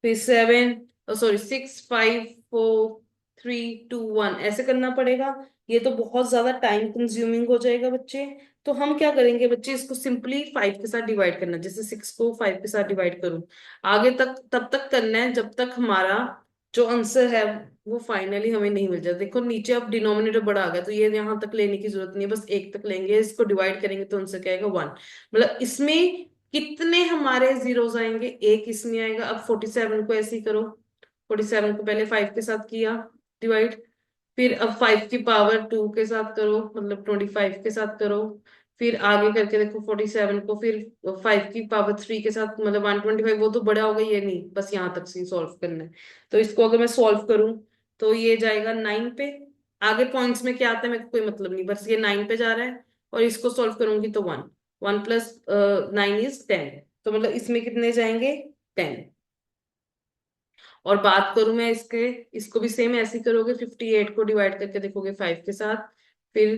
फिर 7, सॉरी 6 5 4 3 2 1 ऐसे करना पड़ेगा। ये तो बहुत ज्यादा टाइम कंज्यूमिंग हो जाएगा बच्चे। तो हम क्या करेंगे बच्चे, इसको सिंपली 5 के साथ डिवाइड करना। जैसे 6 को 5 के साथ डिवाइड करूं, आगे तक तब तक करना है जब तक हमारा जो आंसर है वो फाइनली हमें नहीं मिल जाता। देखो नीचे अब डिनोमिनेटर बड़ा आ गया, तो ये यहाँ तक लेने की जरूरत नहीं है, बस एक तक लेंगे। इसको डिवाइड करेंगे तो आंसर क्या आएगा? 1। मतलब इसमें कितने हमारे जीरोस आएंगे? एक इसमें आएगा। अब 47 को ऐसे ही करो, 47 को पहले 5 के साथ किया डिवाइड, फिर अब 5 की पावर 2 के साथ करो, मतलब 25 के साथ करो। फिर आगे करके देखो 47 को, फिर 5 की पावर 3 के साथ, मतलब 125। वो तो बड़ा होगा, ये नहीं, बस यहाँ तक से सॉल्व करना है। तो इसको अगर मैं सॉल्व करूं तो ये जाएगा 9 पे। आगे पॉइंट्स में क्या आता है मेरे को कोई मतलब नहीं, बस ये 9 पे जा रहा है। और इसको सॉल्व करूंगी तो 1, 1 + 9 = 10। तो मतलब इसमें कितने जाएंगे? 10। और बात करूं मैं इसके, इसको भी सेम ऐसे ही करोगे, 58 को डिवाइड करके देखोगे 5 के साथ, फिर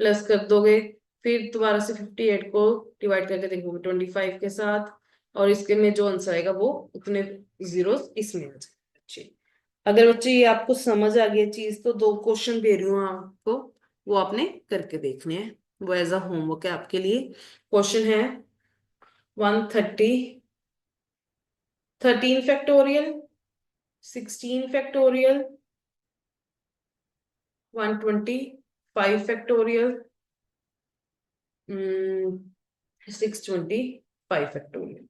प्लस कर दोगे, फिर दोबारा से 58 को डिवाइड करके देखोगे 25 के साथ, और इसके में जो आंसर आएगा वो उतने जीरो इसमें आ जाएंगे बच्चे। अगर बच्चे ये आपको समझ आ गई चीज, तो 2 क्वेश्चन दे रही हूँ आपको, वो आपने करके देखने हैं। वो एज अ होमवर्क है आपके लिए। क्वेश्चन है 130, 13 फैक्टोरियल, 16 फैक्टोरियल, 125 फैक्टोरियल, 625 फैक्टोरियल।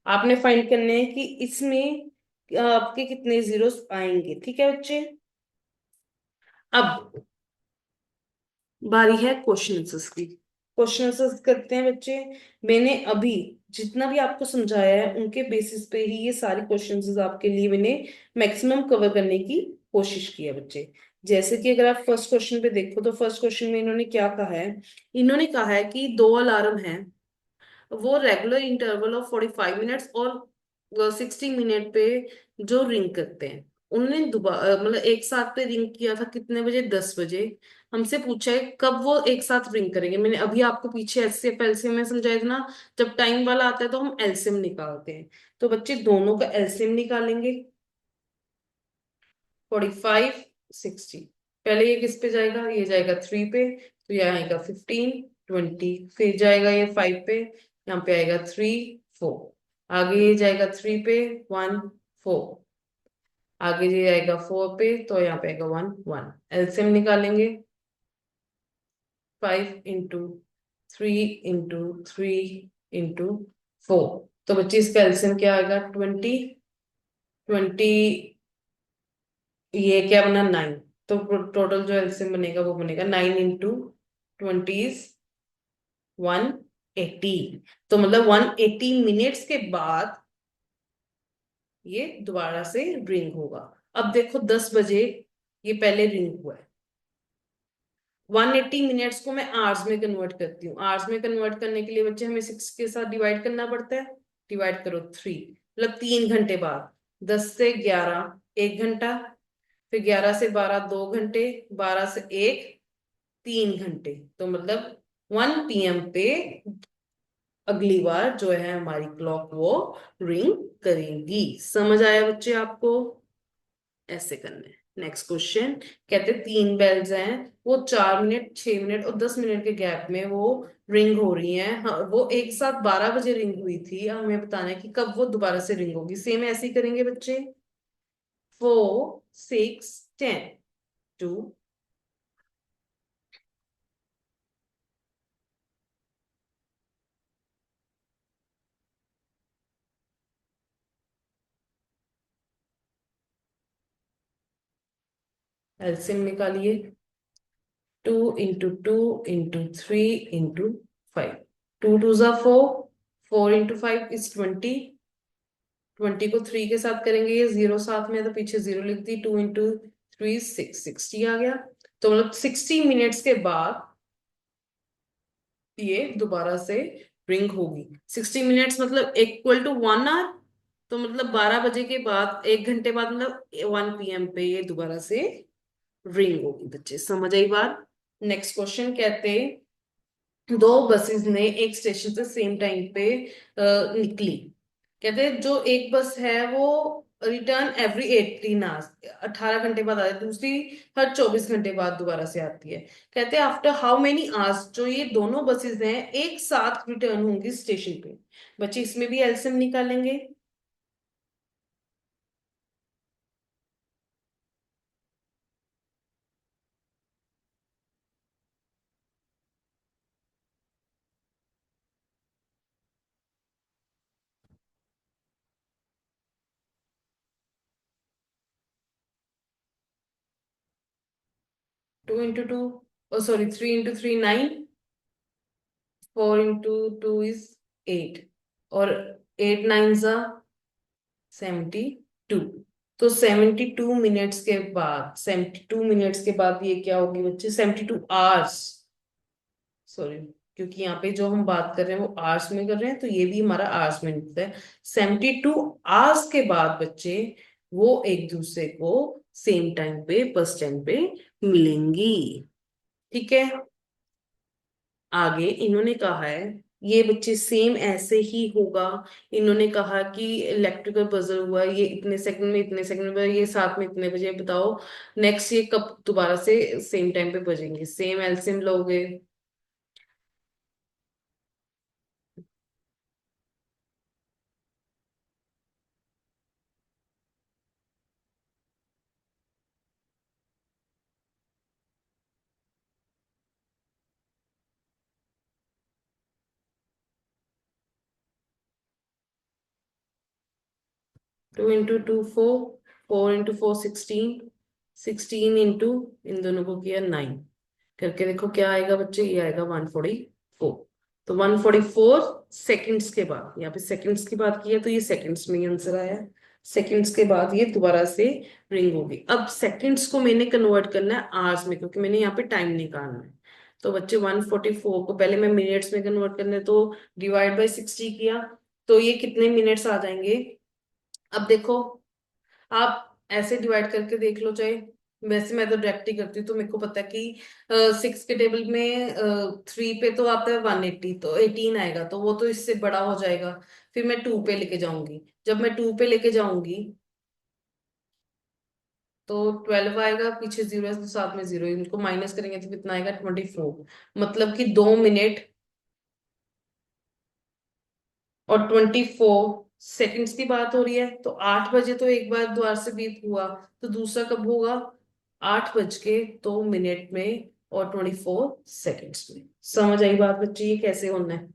आपने फाइंड करने हैं कि इसमें आपके कितने जीरोस आएंगे। ठीक है बच्चे? अब बारी है क्वेश्चन आंसर्स की। क्वेश्चन आंसर्स करते हैं बच्चे। मैंने अभी जितना भी आपको समझाया है उनके बेसिस पे ही ये सारे क्वेश्चन आपके लिए मैंने मैक्सिमम कवर करने की कोशिश की है बच्चे। जैसे कि अगर आप फर्स्ट क्वेश्चन पे देखो तो फर्स्ट क्वेश्चन में इन्होंने क्या कहा है। इन्होंने कहा है कि दो अलार्म हैं, वो रेगुलर इंटरवल ऑफ 45 मिनट्स और 60 मिनट पे जो रिंग करते हैं। उन्होंने दोबारा मतलब एक साथ पे रिंग किया था कितने बजे, 10 बजे। हमसे पूछा है कब वो एक साथ रिंग करेंगे। मैंने अभी आपको पीछे एचसीएफ एलसीएम में समझाया था ना, जब टाइम वाला आता है तो हम एलसीएम निकालते हैं। तो बच्चे दोनों का एलसीएम निकालेंगे। 45 60, पहले ये किस पे जाएगा, ये जाएगा 3 पे, तो यहाँ आएगा 15 20, फिर जाएगा ये 5 पे, यहाँ पे आएगा 3 4, आगे ये जाएगा 3 पे 1 4, आगे ये जाएगा 4 पे, तो यहाँ पे आएगा 1 1। एलसीएम निकालेंगे। 5 इंटू 3 इंटू 3 इंटू 4, तो बच्चे इसका एलसीएम क्या आएगा, 20 20, ये क्या बना 9। तो टोटल जो एलसीएम बनेगा वो बनेगा 9 इंटू 20 180। तो मतलब 180 मिनट्स के बाद ये दोबारा से रिंग होगा। अब देखो 10 बजे ये पहले रिंग हुआ है। 180 मिनट्स को मैं आवर्स में कन्वर्ट करती हूँ। आवर्स में कन्वर्ट करने के लिए बच्चे हमें 6 के साथ डिवाइड करना पड़ता है। डिवाइड करो 3, मतलब 3 घंटे बाद। 10 से 11 1 घंटा, फिर 11 से 12 2 घंटे, 12 से 1 3 घंटे। तो मतलब 1 PM पे अगली बार जो है हमारी क्लॉक वो रिंग करेगी। समझ आया बच्चे आपको? ऐसे करना है। नेक्स्ट क्वेश्चन कहते हैं तीन बेल्स हैं, वो 4 मिनट 6 मिनट और 10 मिनट के गैप में वो रिंग हो रही हैं। हाँ, वो एक साथ 12 बजे रिंग हुई थी। अब हमें बताना है कि कब वो दोबारा से रिंग होगी। सेम ऐसे ही करेंगे बच्चे। 4 6 10 2। एलसीएम निकालिए। 2 इंटू 2 इंटू 3 इंटू 5। 2 2 ज़ा 4, 4 इंटू 5 इज 20। 20 को 3 के साथ करेंगे, ये जीरो साथ में है तो पीछे जीरो लिख दी। 2 इंटू 3 60 आ गया। तो मतलब 60 मिनट्स के बाद ये दोबारा से रिंग होगी। 60 मिनट्स मतलब इक्वल टू 1 आवर। तो मतलब 12 बजे के बाद 1 घंटे बाद मतलब 1 PM पे ये दोबारा से रिंग होगी। बच्चे समझ आई बात? नेक्स्ट क्वेश्चन कहते दो बसेस ने एक स्टेशन से सेम टाइम पे निकली। कहते हैं जो एक बस है वो रिटर्न एवरी 18 आवर्स, 18 घंटे बाद आती है, दूसरी हर 24 घंटे बाद दोबारा से आती है। कहते हैं आफ्टर हाउ मेनी आवर्स जो ये दोनों बसेस हैं एक साथ रिटर्न होंगी स्टेशन पे। बच्चे इसमें भी एलसीएम निकालेंगे। 2 into 2, oh sorry 3 into 3 9, 4 into 2 is 8, और 8 9 ज़ा 72। तो 72 मिनट्स के बाद, 72 मिनट्स के बाद ये क्या होगी बच्चे, 72 आवर्स, सॉरी, क्योंकि यहाँ पे जो हम बात कर रहे हैं वो आवर्स में कर रहे हैं तो ये भी हमारा आवर्स में निकलता है। 72 आवर्स के बाद बच्चे वो एक दूसरे को सेम टाइम पे बस स्टैंड पे मिलेंगी। ठीक है। आगे इन्होंने कहा है, ये बच्चे सेम ऐसे ही होगा। इन्होंने कहा कि इलेक्ट्रिकल पजल हुआ, ये इतने सेकंड में इतने सेकंड में, ये साथ में इतने बजे, बताओ नेक्स्ट ये कब दोबारा से सेम टाइम पे बजेंगे। सेम एलसीएम लोगे। 2 इंटू 2 4, 4 इंटू 4 16, 16 इंटू इन दोनों को किया 9, करके देखो क्या आएगा बच्चे, ये आएगा 144। तो 144 सेकंड्स के बाद, यहाँ पे सेकंड्स की बात की है तो ये सेकंड्स में ही आंसर आया। सेकंड्स के बाद ये दोबारा से रिंग होगी। अब सेकंड्स को मैंने कन्वर्ट करना है आवर्स में, क्योंकि मैंने यहाँ पे टाइम निकालना है। तो बच्चे 144 को पहले मैं मिनट्स में कन्वर्ट करने, तो डिवाइड बाय 60 किया, तो ये कितने मिनट्स आ जाएंगे। अब देखो, आप ऐसे डिवाइड करके देख लो चाहे, वैसे मैं तो डायरेक्ट ही करती हूँ। तो मेरे को पता है कि 6 के टेबल में 3 पे तो आता है 180, तो 18 आएगा, तो वो तो इससे बड़ा हो जाएगा। फिर मैं 2 पे लेके जाऊंगी, जब मैं 2 पे लेके जाऊंगी तो 12 आएगा, पीछे जीरो है तो साथ में जीरो, इनको माइनस करेंगे तो कितना आएगा, 24। मतलब कि 2 मिनट और 24 सेकंड्स की बात हो रही है। तो 8 बजे तो एक बार द्वार से बीप हुआ, तो दूसरा कब होगा, 8 बज के 2 मिनट में और 24 सेकंड्स में। समझ आई बात बच्ची, ये कैसे होना है।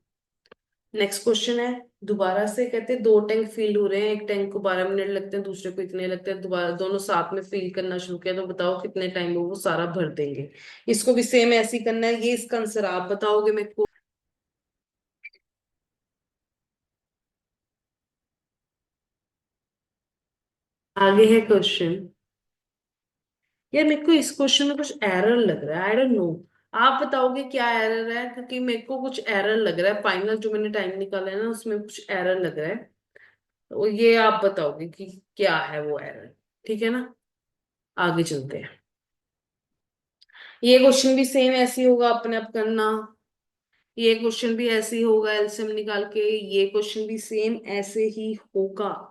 नेक्स्ट क्वेश्चन है, दोबारा से कहते हैं 2 टैंक फील हो रहे हैं, एक टैंक को 12 मिनट लगते हैं, दूसरे को इतने लगते हैं, दोबारा दोनों साथ में फील करना शुरू किया, तो बताओ कितने टाइम में वो सारा भर देंगे। इसको भी सेम ऐसे ही करना है, ये इसका आंसर आप बताओगे मेरे को। आगे है क्वेश्चन। यार मेरे को इस क्वेश्चन में कुछ एरर लग रहा है, आई डोंट नो। आप बताओगे क्या एरर है, क्योंकि मेरे को कुछ एरर लग रहा है, फाइनल जो मैंने टाइम निकाला है ना उसमें कुछ एरर लग रहा है। तो ये आप बताओगे कि क्या है वो एरर। ठीक है ना, आगे चलते हैं। ये क्वेश्चन भी सेम ऐसे ही होगा, अपने आप करना। ये क्वेश्चन भी ऐसे ही होगा एलसीएम निकाल के, ये क्वेश्चन भी सेम ऐसे ही होगा,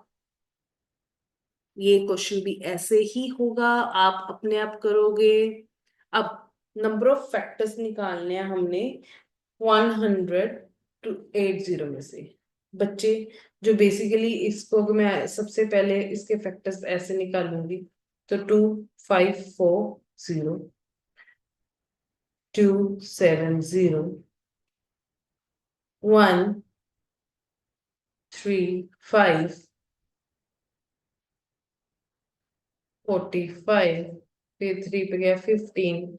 ये क्वेश्चन भी ऐसे ही होगा। आप अपने आप करोगे। अब नंबर ऑफ फैक्टर्स निकालने हैं हमने 100 to 80 में से। बच्चे, जो बेसिकली इसको अगर मैं सबसे पहले इसके फैक्टर्स ऐसे निकालूंगी, तो 2540, 270, 135, 45, फिर 3 पे गया 15,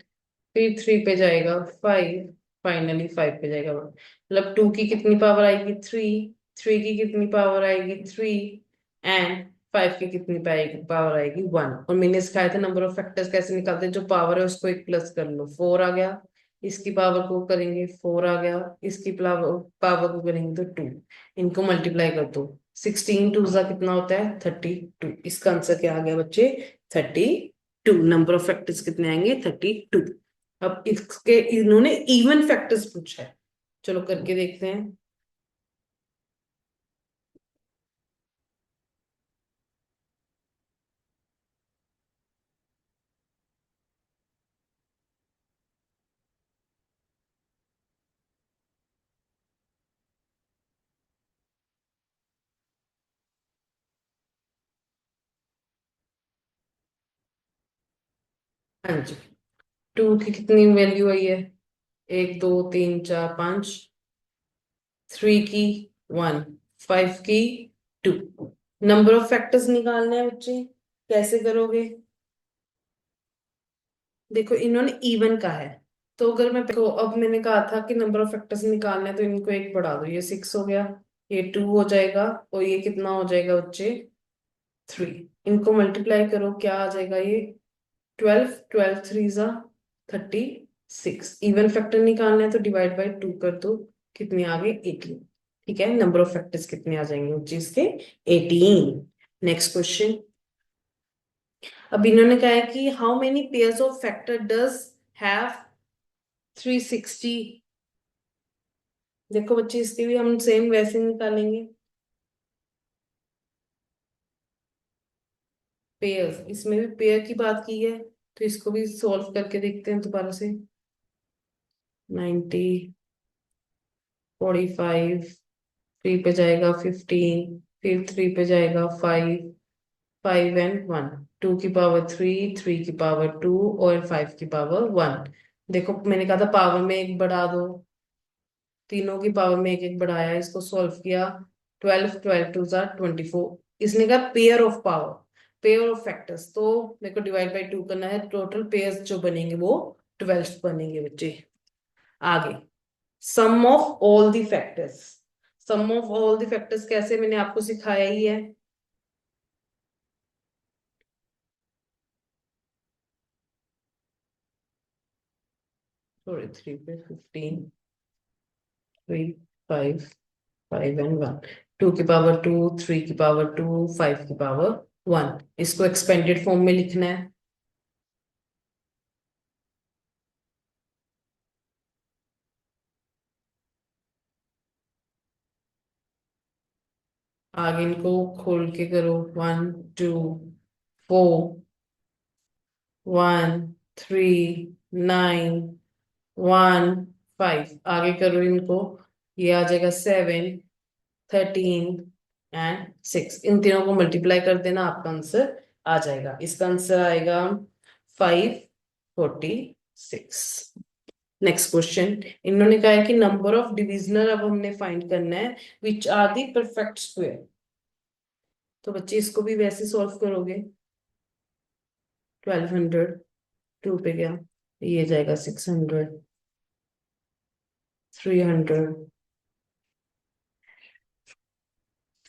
फिर 3 पे जाएगा 5, फाइनली 5 पे जाएगा 1। मतलब 2 की कितनी पावर आएगी, 3। 3 की कितनी पावर आएगी, 3। एंड 5 की कितनी पावर आएगी, 1। और मैंने सिखाया था नंबर ऑफ फैक्टर्स कैसे निकालते हैं, जो पावर है उसको एक प्लस कर लो, 4 आ गया, इसकी पावर को करेंगे 4 आ गया, इसकी पावर पावर को करेंगे तो 2। इनको मल्टीप्लाई कर दो, 16 2 जा कितना होता है, 32। इसका आंसर क्या आ गया बच्चे, 32। नंबर ऑफ फैक्टर्स कितने आएंगे, 32। अब इसके इन्होंने इवन फैक्टर्स पूछा है, चलो करके देखते हैं। हाँ जी, 2 की कितनी वैल्यू आई है, 1 2 3 4 5, 3 की 1, 5 की 2। नंबर ऑफ फैक्टर्स निकालना है बच्चे, कैसे करोगे। देखो इन्होंने इवन का है, तो अगर मैं देखो, अब मैंने कहा था कि नंबर ऑफ फैक्टर्स निकालने हैं, तो इनको एक बढ़ा दो, ये 6 हो गया, ये 2 हो जाएगा, और ये कितना हो जाएगा बच्चे, 3। इनको मल्टीप्लाई करो, क्या आ जाएगा ये, 12, 12 3 जा 36। इवन फैक्टर निकालना है तो डिवाइड बाय 2 कर दो, कितने आ गए, 18। ठीक है, नंबर ऑफ फैक्टर्स कितने आ जाएंगे उस चीज के, 18। Next question. अब इन्होंने कहा है कि how many pairs of factor does have 360। देखो बच्चे, इसके भी हम सेम वैसे निकालेंगे, पेयर्स, इसमें भी पेयर की बात की है, तो इसको भी सॉल्व करके देखते हैं दोबारा से। 90, 45, 3 पे जाएगा 15, फिर 3 पे जाएगा 5, 5 and 1, 2 की पावर 3, 3 की पावर 2 और 5 की पावर 1। देखो मैंने कहा था पावर में एक बढ़ा दो, तीनों की पावर में एक एक बढ़ाया, इसको सॉल्व किया, 12, 12 2 जा 24। इसने कहा pair of power, pair of factors, तो मेरे को डिवाइड बाई 2 करना है, टोटल पेयर्स जो बनेंगे वो 12 बनेंगे बच्चे। आगे, sum of all the factors. Sum of all the factors कैसे, मैंने आपको सिखाया ही है। सॉरी 3 पे 15, 3, 5, 5 एंड 1, 2 की पावर 2, 3 की पावर 2, 5 की पावर 1। इसको एक्सपेंडेड फॉर्म में लिखना है। आगे इनको खोल के करो, 1, 2, 4, 1, 3, 9, 1, 5। आगे करो इनको, ये आ जाएगा 7, 13 एंड 6। इन तीनों को मल्टीप्लाई कर देना, आपका आंसर आ जाएगा। इसका आंसर आएगा 546। नेक्स्ट क्वेश्चन, इन्होंने कहा है कि नंबर ऑफ डिविजनल अब हमने फाइंड करना है which are the perfect square. तो बच्चे इसको भी वैसे सॉल्व करोगे। 1200, 2 पे गया, ये जाएगा 600, 300,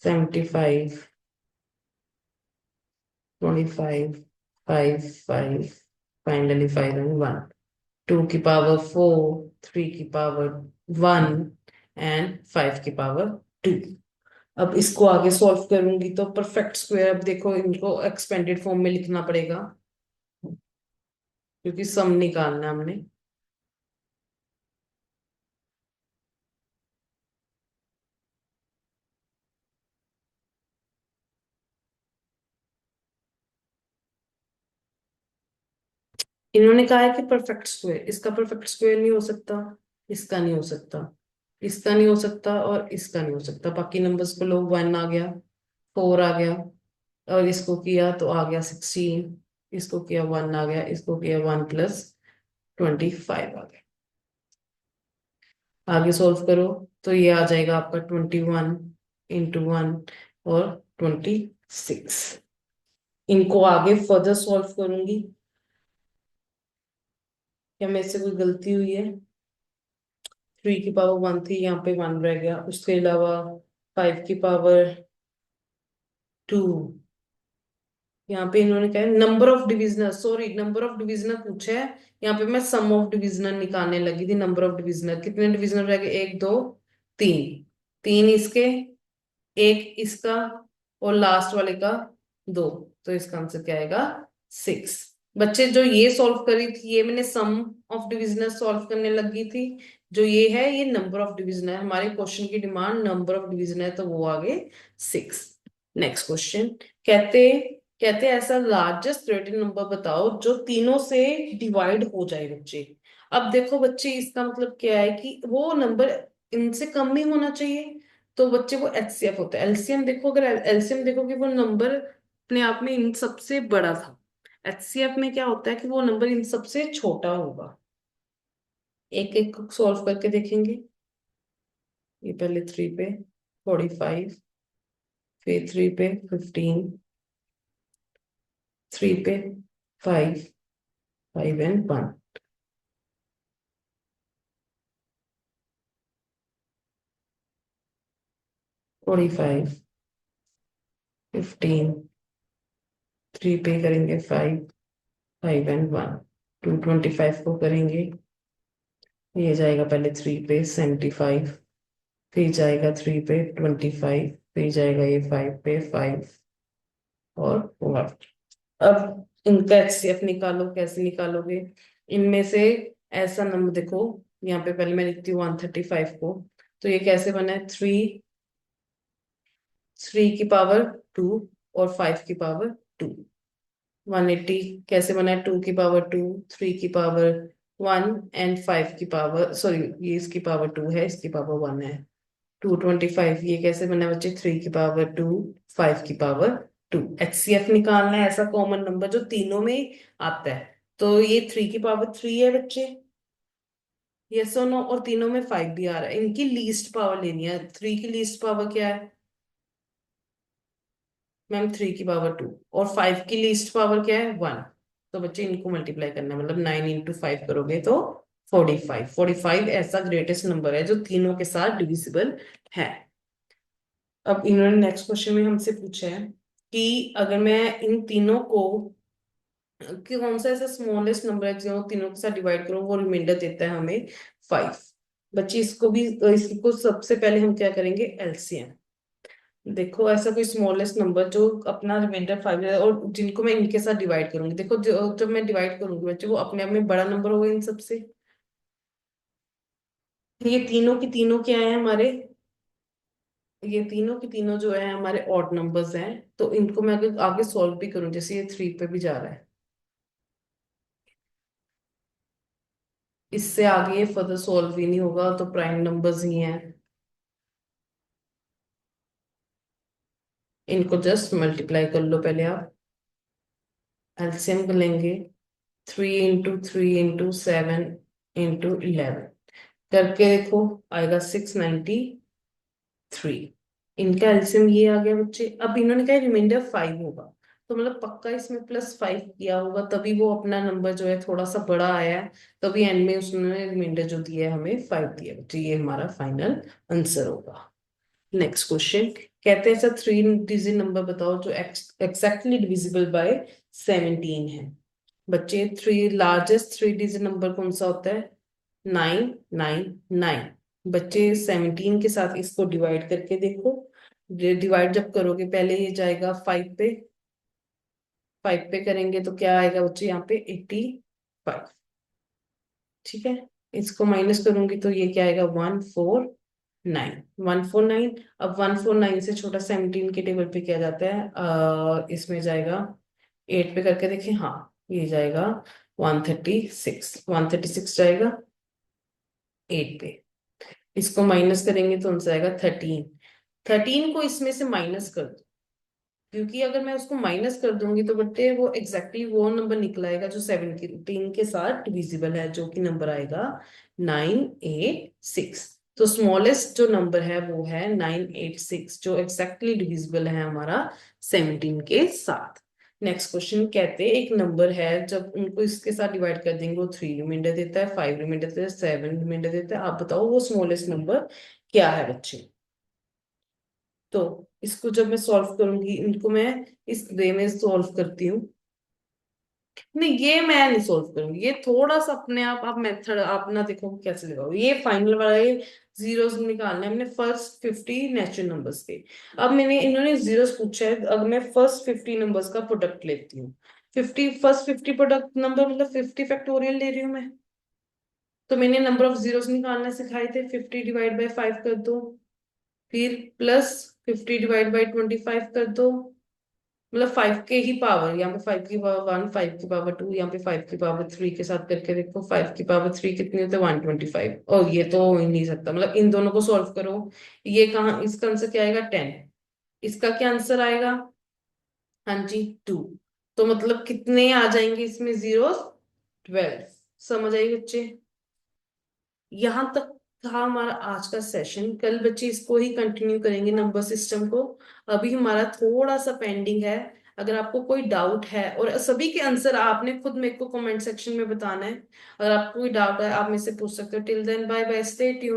75, 25, 5, 5, फाइनली 5 एंड 1, 2 की पावर 4, 3 की पावर 1 एंड 5 की पावर 2। अब इसको आगे सॉल्व करूंगी तो परफेक्ट स्क्वायर, अब देखो इनको एक्सपेंडेड फॉर्म में लिखना पड़ेगा क्योंकि सम निकालना है हमने। इन्होंने कहा है कि परफेक्ट स्क्वायर, इसका परफेक्ट स्क्वायर नहीं हो सकता, इसका नहीं हो सकता, इसका नहीं हो सकता और इसका नहीं हो सकता। बाकी नंबर्स को लो, 1 आ गया, 4 आ गया, और इसको किया तो आ गया 16, इसको किया 1 आ गया, इसको किया 1 + 25 आ गया। आगे सॉल्व करो तो ये आ जाएगा आपका 21 × 1 और 26। इनको आगे फर्दर सॉल्व करूंगी। क्या मेरे से कोई गलती हुई है? 3 की पावर 1 थी, यहाँ पे 1 रह गया। उसके अलावा 5 की पावर 2, यहाँ पे इन्होंने कहा number of divisional, sorry number of divisional पूछा है। यहाँ पे मैं सम ऑफ डिविजनल निकालने लगी थी। नंबर ऑफ डिविजनल, कितने डिविजनल रह गए? 1, 2, 3। 3 इसके, एक इसका, और लास्ट वाले का 2। तो इसका आंसर क्या आएगा? 6। बच्चे जो ये सॉल्व करी थी, ये मैंने सम ऑफ डिविजनल सॉल्व करने लगी थी। जो ये है, ये नंबर ऑफ डिविजन है। हमारे क्वेश्चन की डिमांड नंबर ऑफ डिविजन है, तो वो आगे 6। नेक्स्ट क्वेश्चन, कहते कहते ऐसा लार्जेस्ट रिलेटिव नंबर बताओ जो तीनों से डिवाइड हो जाए बच्चे। अब देखो बच्चे, इसका मतलब क्या है कि वो नंबर इनसे कम ही होना चाहिए। तो बच्चे वो एचसीएफ होता है। एलसीएम देखो, अगर एलसीएम देखोगे वो नंबर अपने आप में इन सबसे बड़ा था। एचसीएफ में क्या होता है कि वो नंबर इन सबसे छोटा होगा। एक एक सॉल्व करके देखेंगे। ये पहले 3 पे 45, फिर 3 पे 15, 3 पे 5, 5 एंड 1, 45, 15, 3 पे करेंगे 5, 5 एंड 1, 225 को करेंगे। ये जाएगा पहले 3 पे 75, फिर जाएगा 3 पे 25, फिर जाएगा ये 5 पे 5 और 1। अब इनका एचसीएफ निकालो। कैसे निकालोगे? इनमें से ऐसा नंबर देखो, यहाँ पे पहले मैं लिखती हूँ 135 को। तो ये कैसे बना है? 3 की पावर 2 और 5 की पावर 2। 180 कैसे बना है? 2 की पावर 2, 3 की पावर 1 एंड 5 की पावर, सॉरी ये इसकी पावर 2 है, इसकी पावर 1 है। 225 ये कैसे बना है बच्चे? 3 की पावर 2, 5 की पावर 2। एचसीएफ निकालना है, ऐसा कॉमन नंबर जो तीनों में आता है। तो ये 3 की पावर 3 है बच्चे, यस और नो, और तीनों में 5 भी आ रहा है। इनकी लीस्ट पावर लेनी है। 3 की लीस्ट पावर क्या है मैम? 3 की पावर 2। और 5 की लीस्ट पावर क्या है? 1। तो बच्चे इनको मल्टीप्लाई करना है, मतलब 9 × 5 करोगे तो 45। 45 ऐसा ग्रेटेस्ट नंबर है जो तीनों के साथ डिविजिबल है। अब इन्होंने नेक्स्ट क्वेश्चन में हमसे पूछा है कि अगर मैं इन तीनों को कि कौन सा ऐसा स्मॉलेस्ट नंबर है जो तीनों के साथ डिवाइड करो वो रिमाइंडर देता है हमें 5। बच्चे इसको भी, इसको सबसे पहले हम क्या करेंगे, एलसीएम। देखो ऐसा कोई स्मॉलेस्ट नंबर जो अपना रिमाइंडर 5 है और जिनको मैं इनके साथ डिवाइड करूंगी, देखो जब मैं डिवाइड करूंगी बच्चे वो अपने आप में बड़ा नंबर होगा इन सबसे। ये तीनों की तीनों क्या है हमारे, ये तीनों की तीनों जो है हमारे ऑड नंबर्स हैं। तो इनको मैं अगर आगे सॉल्व भी करूं, जैसे ये 3 पे भी जा रहा है, इससे आगे ये फर्दर सॉल्व ही नहीं होगा, तो प्राइम नंबर्स ही हैं। इनको जस्ट मल्टीप्लाई कर लो पहले आप, एलसीएम कर लेंगे। 3 into 3 into 7 into 11 करके देखो, आएगा 693। इनका एलसीएम ये आ गया बच्चे। अब इन्होंने कहा रिमाइंडर 5 होगा, तो मतलब पक्का इसमें +5 किया होगा, तभी वो अपना नंबर जो है थोड़ा सा बड़ा आया है। तभी एंड में उसने रिमाइंडर जो दिया है हमें 5 दिया बच्चे, ये हमारा फाइनल आंसर होगा। नेक्स्ट क्वेश्चन, कहते हैं सर 3 डिजिट नंबर बताओ जो एक्जैक्टली डिविजिबल बाय 17 है। बच्चे लार्जेस्ट 3 डिजिट नंबर कौन सा होता है, 999। बच्चे 17 के साथ इसको डिवाइड करके देखो। डिवाइड जब करोगे पहले ये जाएगा 5 पे, 5 पे करेंगे तो क्या आएगा बच्चे यहाँ पे 85। ठीक है, इसको माइनस करूंगी तो ये क्या आएगा 149। 149, अब 149 से छोटा 17 के टेबल पे क्या जाता है, इसमें जाएगा 8 पे करके देखें, हाँ ये जाएगा 136। 136 जाएगा 8 पे, इसको माइनस करेंगे तो उनसे आएगा 13। 13 को इसमें से माइनस कर दो, क्योंकि अगर मैं उसको माइनस कर दूंगी तो बट्टे वो एग्जैक्टली वो नंबर निकलाएगा जो 17 के साथ डिविजिबल है, जो कि नंबर आएगा 986। तो स्मॉलेस्ट जो नंबर है वो है 986, जो एग्जैक्टली डिविजिबल है हमारा 17 के साथ। नेक्स्ट क्वेश्चन, कहते हैं एक नंबर है जब उनको इसके साथ डिवाइड कर देंगे वो 3 रिमाइंडर देता है, 5 रिमाइंडर देता है, 7 रिमाइंडर देता है। आप बताओ वो स्मॉलेस्ट नंबर क्या है बच्चे। तो इसको जब मैं सॉल्व करूंगी, इनको मैं इस वे में सॉल्व करती हूँ। नहीं ये मैं नहीं सॉल्व करूंगी, ये थोड़ा सा अपने आप मेथड आप ना देखो कैसे लगाओ। ये फाइनल वाला ये जीरोस निकालना है हमने फर्स्ट 50 नेचुरल नंबर्स के। अब मैंने इन्होंने जीरोस पूछा है, अब मैं फर्स्ट 50 नंबर्स का प्रोडक्ट लेती हूँ। 50 फर्स्ट 50 प्रोडक्ट नंबर मतलब 50 फैक्टोरियल ले रही हूँ मैं। तो मैंने नंबर ऑफ जीरोस निकालना सिखाए थे, 50 डिवाइड बाई 5 कर दो, फिर प्लस 50 डिवाइड बाई 25 कर दो। मतलब 5 के ही पावर, यहाँ पे 5 की पावर 1, 5 की पावर 2, यहाँ पे 5 की पावर 3 के साथ करके देखो। 5 की पावर 3 कितनी होती है, 125। और ये तो हो ही नहीं सकता, मतलब इन दोनों को सॉल्व करो। ये कहाँ, इसका आंसर क्या आएगा 10। इसका क्या आंसर आएगा, हाँ जी 2। तो मतलब कितने आ जाएंगे इसमें जीरो, 12। समझ आई बच्चे। यहाँ तक था हमारा आज का सेशन। कल बच्चे इसको ही कंटिन्यू करेंगे नंबर सिस्टम को। अभी हमारा थोड़ा सा पेंडिंग है। अगर आपको कोई डाउट है, और सभी के आंसर आपने खुद मेरे को कमेंट सेक्शन में बताना है। अगर आपको कोई डाउट है आप मेरे से पूछ सकते हो। Till then bye bye, stay tuned.